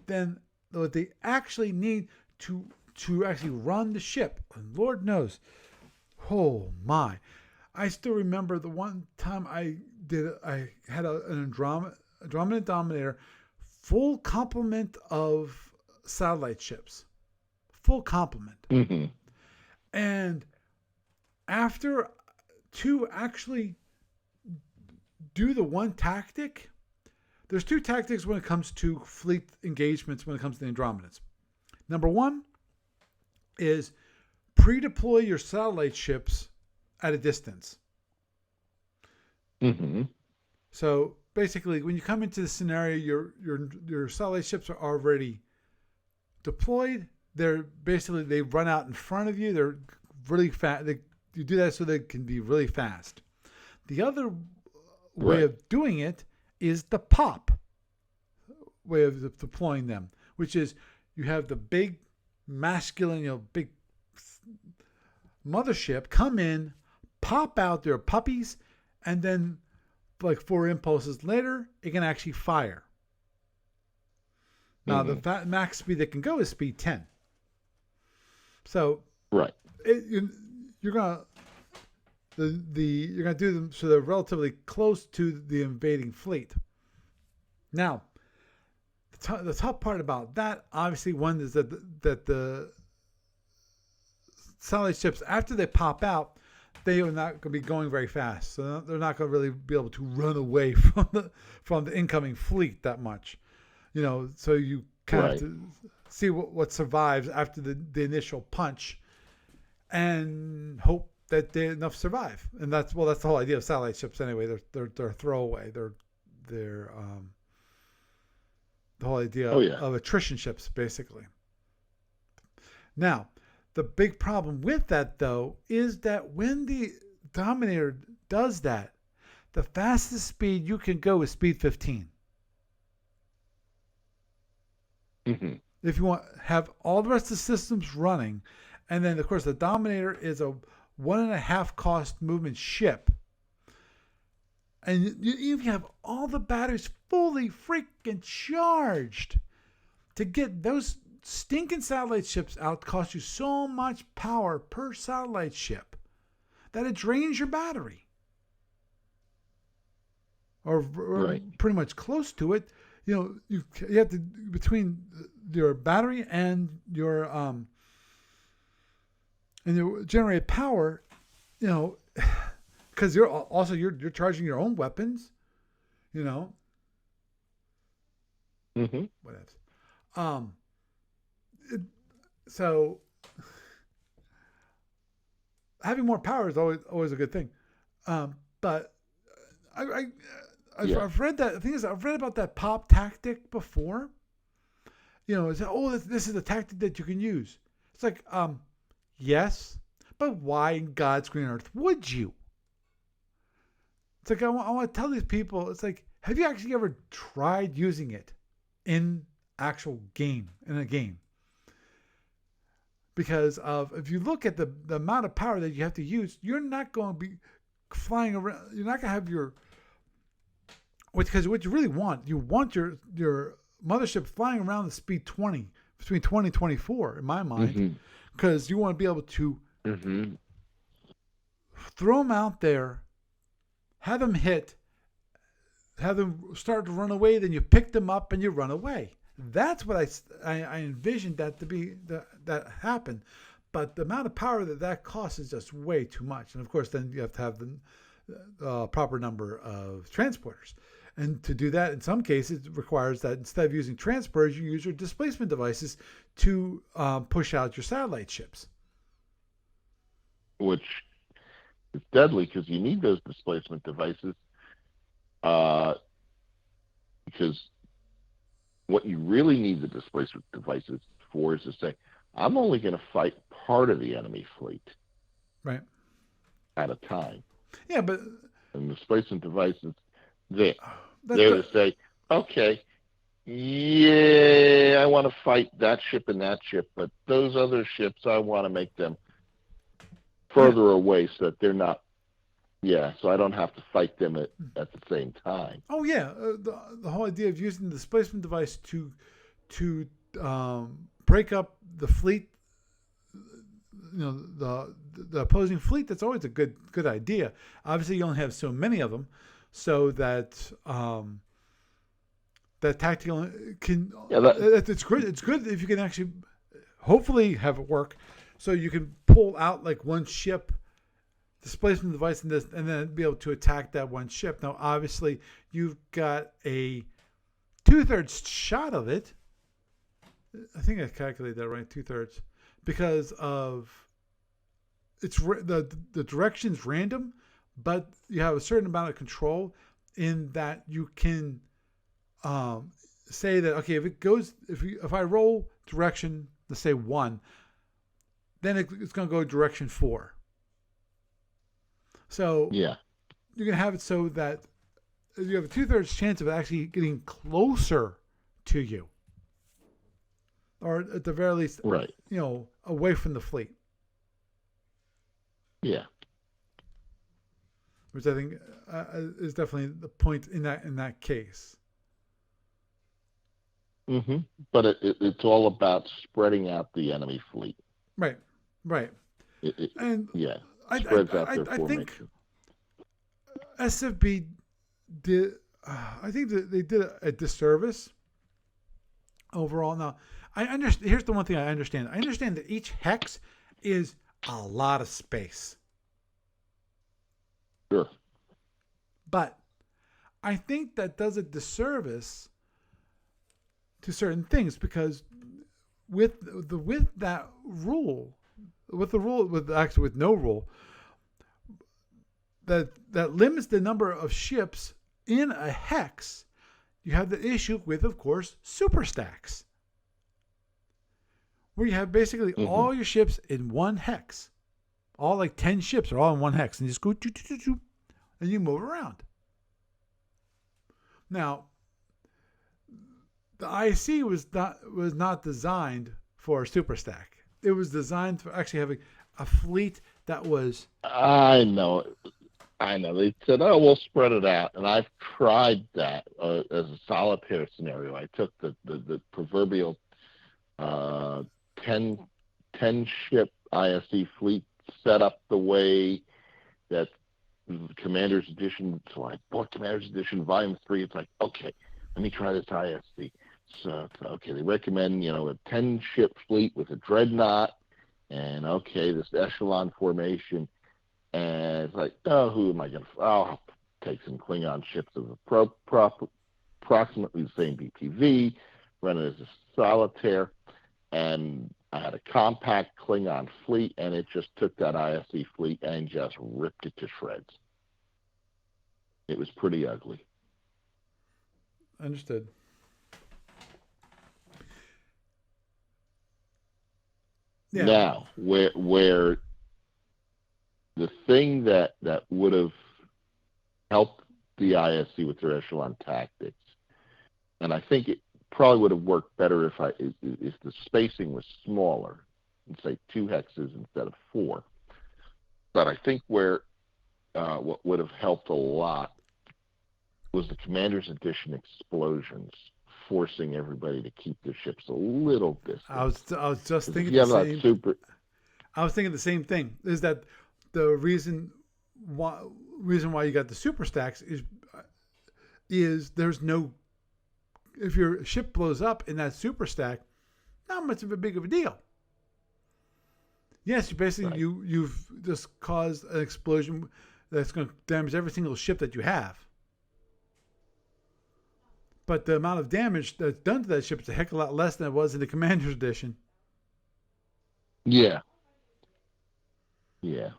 than what they actually need to actually run the ship. And Lord knows, oh my! I still remember the one time I had an Andromedan Dominator, full complement of satellite ships, full complement. Mm-hmm. And after to actually do the one tactic, there's two tactics when it comes to fleet engagements when it comes to the Andromedans. Number one is pre-deploy your satellite ships at a distance. Mm-hmm. So basically, when you come into the scenario, your satellite ships are already deployed. They run out in front of you. They're really fast. You do that so they can be really fast. The other way of doing it is the pop way of deploying them, which is you have the big masculine, big mothership come in, pop out their puppies, and then like 4 impulses later, it can actually fire. Now the max speed that can go is speed 10. So you're gonna do them so they're relatively close to the invading fleet. Now, the tough part about that, obviously, one is that the satellite ships, after they pop out, they are not going to be going very fast, so they're not going to really be able to run away from the incoming fleet that much. So you kind of have to see what survives after the initial punch, and hope that they enough survive. And that's the whole idea of satellite ships anyway. They're throwaway. They're the whole idea of attrition ships, basically. Now, the big problem with that, though, is that when the Dominator does that, the fastest speed you can go is speed 15. Mm-hmm. If you want have all the rest of the systems running, and then, of course, the Dominator is a 1.5 cost movement ship, and you even have all the batteries fully freaking charged, to get those stinking satellite ships out costs you so much power per satellite ship that it drains your battery, or pretty much close to it. You have to, between your battery and your generated power, because you're charging your own weapons, Mm-hmm. Whatever. So having more power is always a good thing. But I've read that. The thing is, I've read about that pop tactic before. It's this is a tactic that you can use. It's like, yes, but why in God's green earth would you? It's like I want to tell these people. It's like, have you actually ever tried using it in actual game in a game? Because of if you look at the amount of power that you have to use, you're not going to be flying around. You're not going to have your because what you really want, you want your mothership flying around the speed 20 between 20 and 24 in my mind, because you want to be able to throw them out there, have them hit, have them start to run away, then you pick them up and you run away. That's what I envisioned that to be that happen, but the amount of power that costs is just way too much. And of course, then you have to have the proper number of transporters, and to do that, in some cases, it requires that instead of using transporters, you use your displacement devices to push out your satellite ships, which is deadly because you need those displacement devices. Because what you really need the displacement devices for is to say, I'm only going to fight part of the enemy fleet, right, at a time. Yeah, but and displacement devices, they're to say, okay, yeah, I want to fight that ship and that ship, but those other ships, I want to make them further away so that they're not. Yeah, so I don't have to fight them at the same time. Oh yeah, the whole idea of using the displacement device to break up the fleet, the opposing fleet. That's always a good idea. Obviously, you only have so many of them, so that that tactical can. Yeah, it's great. It's good if you can actually, hopefully, have it work, so you can pull out like one ship. Displacement device and then be able to attack that one ship. Now, obviously, you've got a 2/3 shot of it. I think I calculated that right, 2/3, because of it's the direction's random, but you have a certain amount of control in that you can say that okay, if I roll direction, let's say 1, then it's going to go direction 4. So yeah, you're going to have it so that you have a 2/3 chance of actually getting closer to you, or at the very least, right, away from the fleet. Yeah, which I think is definitely the point in that case. But it's all about spreading out the enemy fleet. Right. And yeah. I think SFB did. I think that they did a disservice overall. Now, I understand. Here's the one thing I understand. I understand that each hex is a lot of space. Sure. But I think that does a disservice to certain things, because with that rule. With no rule, that limits the number of ships in a hex, you have the issue with, of course, super stacks, where you have basically all your ships in one hex. All like 10 ships are all in one hex, and you just go and you move around. Now, the IC was not designed for a super stack. It was designed for actually having a fleet that was. I know. They said, "Oh, we'll spread it out," and I've tried that as a solitaire scenario. I took the proverbial 10 ship ISC fleet, set up the way that Commander's Edition. So I bought Commander's Edition Volume 3. It's like, okay, let me try this ISC. So okay, they recommend a 10 ship fleet with a dreadnought, and okay, this echelon formation, and it's like, oh, who am I going to? I'll take some Klingon ships of approximately the same BPV, run it as a solitaire, and I had a compact Klingon fleet, and it just took that ISC fleet and just ripped it to shreds. It was pretty ugly. Understood. Yeah. Now, where the thing that would have help the ISC with their echelon tactics. And I think it probably would have worked better if the spacing was smaller, and say 2 hexes instead of 4. But I think where what would have helped a lot was the Commander's Edition explosions, forcing everybody to keep their ships a little distant. I was just 'Cause if thinking you the have that same. super, I was thinking the same thing. Is that the why reason why you got the super stacks is there's no, if your ship blows up in that super stack, not much of a big of a deal. Yes, basically right? you've just caused an explosion that's going to damage every single ship that you have. But the amount of damage that's done to that ship is a heck of a lot less than it was in the Commander's Edition. Yeah, yeah,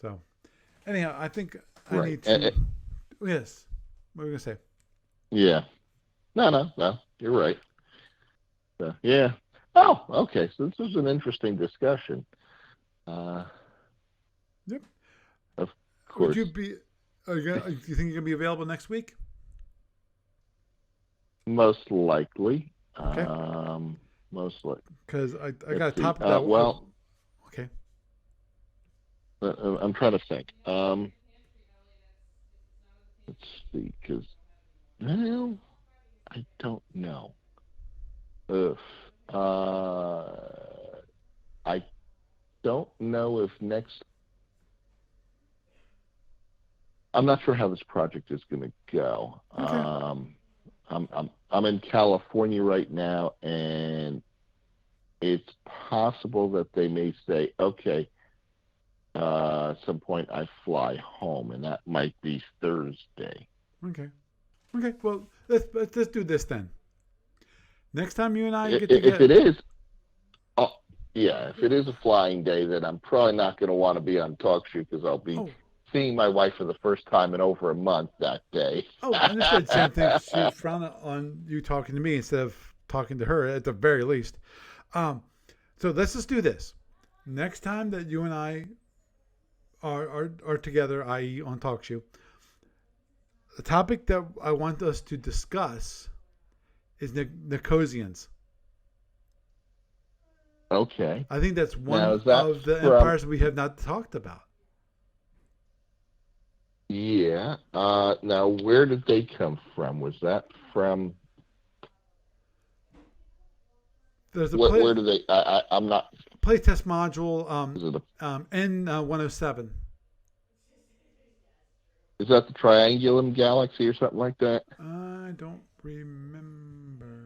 So, anyhow, I think I right. need to. Yes. What were we going to say? Yeah. No, no, no. You're right. Yeah. Oh, okay. So this was an interesting discussion. Uh, Yep. of Would course, you be? Do you think you're gonna be available next week? most likely. Okay. Most likely. Because I Let's got a see. topic that. Okay. I'm trying to think. Let's see. Because, well, I don't know. Ugh. I don't know if next. I'm not sure how this project is going to go. Okay. I'm in California right now, and it's possible that they may say, okay, at some point I fly home, and that might be Thursday. Okay. Okay. Well, let's do this then. Next time you and I get If together. it is, oh, yeah, if it is a flying day, then I'm probably not going to want to be on talk show because I'll be Oh. seeing my wife for the first time in over a month that day. Oh, understood. Same thing. She would frown on you talking to me instead of talking to her at the very least. Um, so let's just do this. Next time that you and I are together, i.e., on talk show, the topic that I want us to discuss is Nicosians. Okay. I think that's Now, one is that of the from? empires we have not talked about. Yeah. Now, where did they come from? Was that from? There's a Where do they? I'm not. playtest module Is it a? N107. Is that the Triangulum Galaxy or something like that? I don't remember.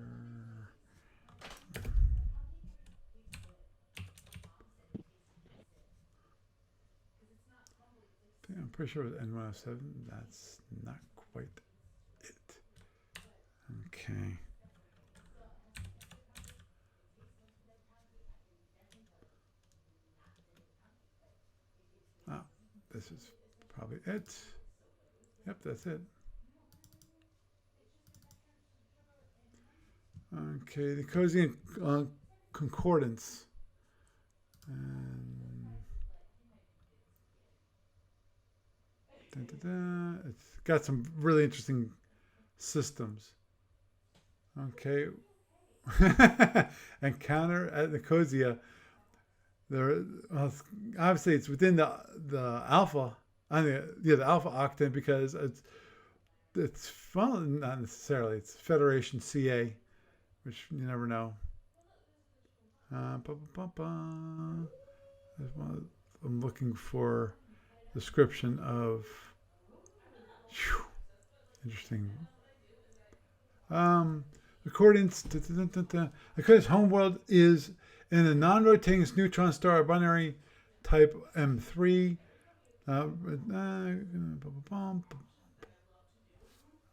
I'm pretty sure it was N107. That's not quite it. Okay. Oh, this is probably it. Yep, that's it. Okay, the Cozy Concordance. And it's got some really interesting systems. Okay. Encounter at Nicosia. There, well, obviously, it's within the alpha. I mean, yeah, the alpha octant because it's well, not necessarily. It's Federation CA, which you never know. I'm looking for description of. Whew, interesting. Accordance because homeworld is in a non-rotating neutron star binary type M3.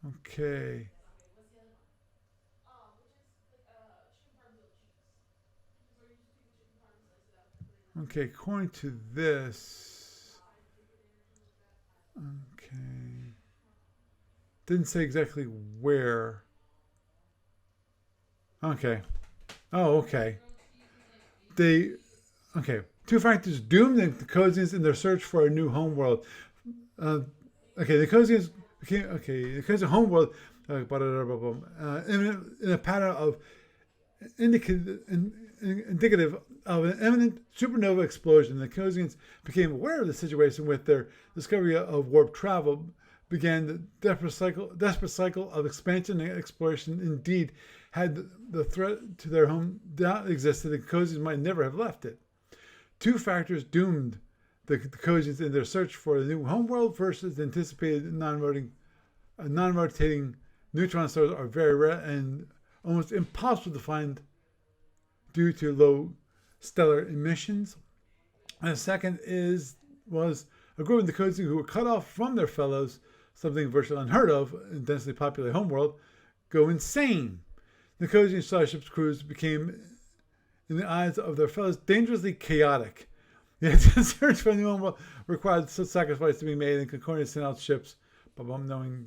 Okay. Okay, according to this. Okay. Didn't say exactly where. Okay. Oh, okay. They. Okay. Two factors doomed the Cosians in their search for a new homeworld. The Cosians became the Cosian homeworld in a pattern of indicative of an imminent supernova explosion. The Cosians became aware of the situation with their discovery of warp travel. Began the desperate cycle of expansion and exploration. Indeed, had the threat to their home not existed, the Cosians might never have left it. Two factors doomed the Cosians in their search for a new homeworld versus anticipated non-rotating neutron stars are very rare and almost impossible to find due to low stellar emissions. And the second was a group of the Cosians who were cut off from their fellows, something virtually unheard of in densely populated homeworld, go insane. The Cosian starship's crews became, in the eyes of their fellows, dangerously chaotic. Yet the search for a new homeworld required such sacrifice to be made, and Concordia sent out ships. But I'm knowing,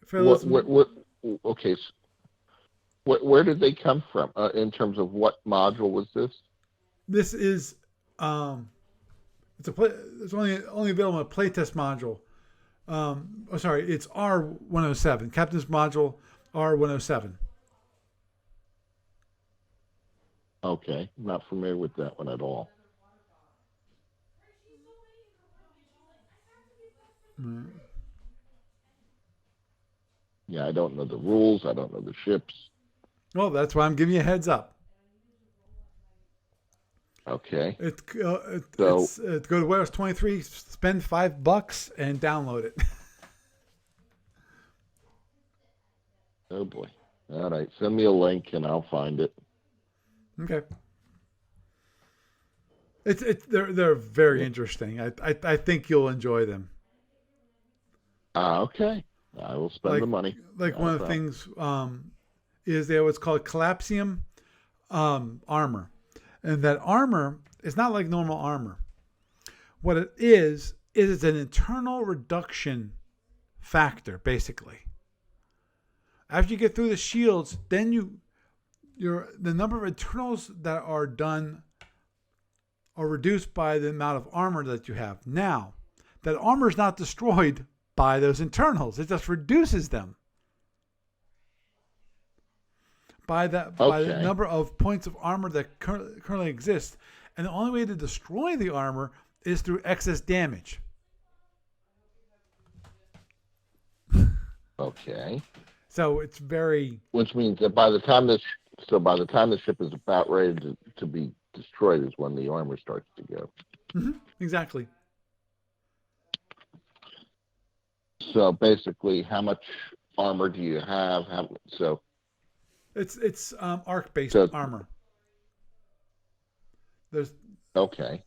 fellows. Where did they come from? In terms of what module was this? This is it's only available in a playtest module. It's R107, Captain's Module R107. Okay, not familiar with that one at all. Yeah, I don't know the rules. I don't know the ships. Well, that's why I'm giving you a heads up. Okay. Go to Warehouse 23, spend $5 and download it. Oh boy! All right, send me a link and I'll find it. Okay. They're very interesting. I think you'll enjoy them. Okay. I will spend the money. One of the things is there what's called collapsium armor. And that armor is not like normal armor. What it is it's an internal reduction factor, basically. After you get through the shields, then the number of internals that are done are reduced by the amount of armor that you have. Now, that armor is not destroyed by those internals. It just reduces them by the number of points of armor that currently exist. And the only way to destroy the armor is through excess damage. Okay. So it's very... Which means that by the time the ship is about ready to be destroyed is when the armor starts to go. Mm-hmm. Exactly. So basically, how much armor do you have? It's arc-based armor. There's okay.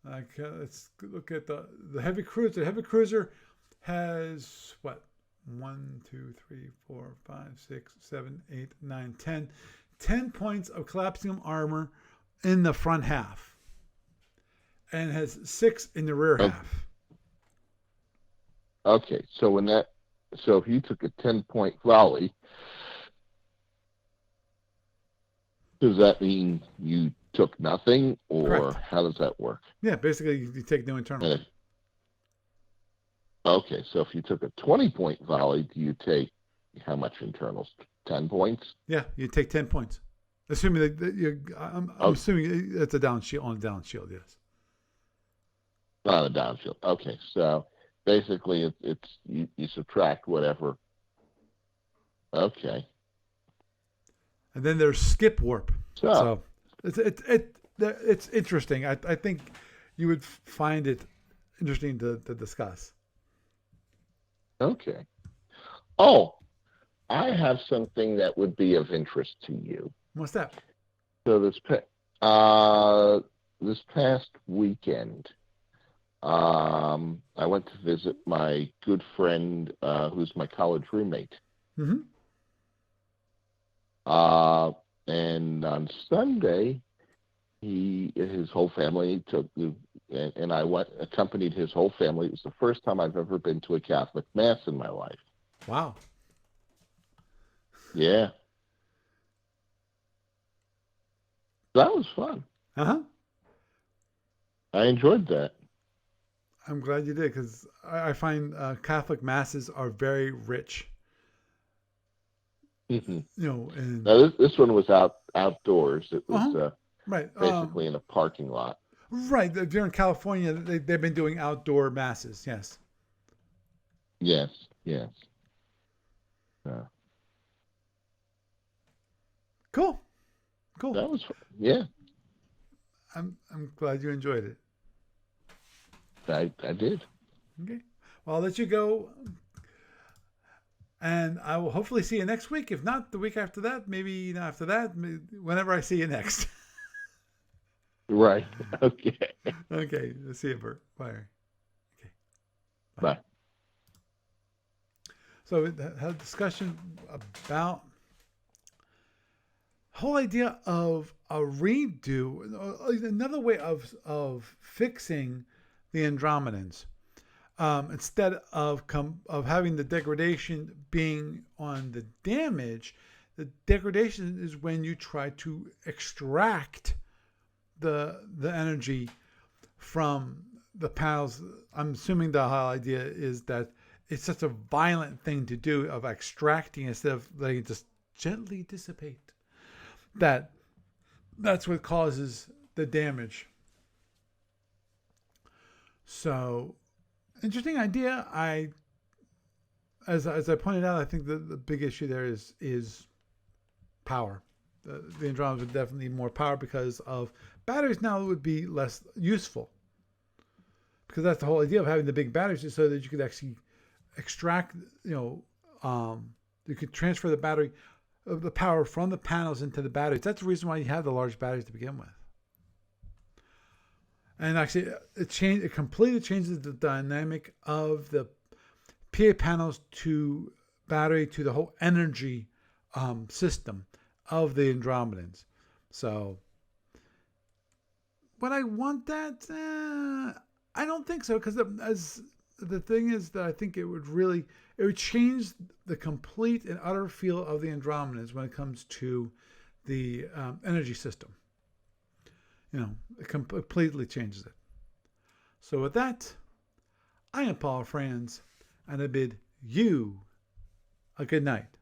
Let's look at the heavy cruiser. The heavy cruiser has what? 1, 2, 3, 4, 5, 6, 7, 8, 9, 10. 10 points of collapsium armor in the front half. And has 6 in the rear half. Okay, so if you took a 10-point volley, does that mean you took nothing, or Correct. How does that work? Yeah, basically you take no internal. Okay, so if you took a 20-point volley, do you take how much internals? 10 points? Yeah, you take 10 points. Assuming I'm assuming it's a down shield, on a down shield, yes. On a down shield. Okay, so basically it's you subtract whatever. Okay. And then there's skip warp. So it's interesting. I think you would find it interesting to discuss. Okay. Oh, I have something that would be of interest to you. What's that? So this past weekend, I went to visit my good friend, who's my college roommate. Mm-hmm. And on Sunday, his whole family and I accompanied his whole family. It was the first time I've ever been to a Catholic Mass in my life. Wow. Yeah. That was fun. Uh-huh. I enjoyed that. I'm glad you did, because I find Catholic masses are very rich. Hmm. And Now this one was outdoors. It was uh-huh. Right. basically in a parking lot. Right. If you're in California, they've been doing outdoor masses. Yes. Yes, yes. Uh, Cool. Cool. that was fun. Yeah. I'm glad you enjoyed it. I did. Okay. Well, I'll let you go, and I will hopefully see you next week. If not, the week after that, maybe after that, whenever I see you next. Right. Okay. Okay. See you, Bert. Bye. Okay. Bye. Bye. So we had a discussion about whole idea of a redo, another way of fixing the Andromedans. Instead of having the degradation being on the damage, the degradation is when you try to extract the energy from the panels. I'm assuming the whole idea is that it's such a violent thing to do, of extracting instead of letting it just gently dissipate. That's what causes the damage. So, interesting idea. As I pointed out, I think the big issue there is power. The Andromedans would definitely need more power because of batteries. Now would be less useful, because that's the whole idea of having the big batteries, is so that you could actually extract. You could transfer the battery of the power from the panels into the batteries. That's the reason why you have the large batteries to begin with. And actually, it completely changes the dynamic of the PA panels to battery to the whole energy system of the Andromedans. So, would I want that? I don't think so, because as the thing is that I think it would change the complete and utter feel of the Andromedans when it comes to the energy system. It completely changes it. So with that, I am Paul Franz, and I bid you a good night.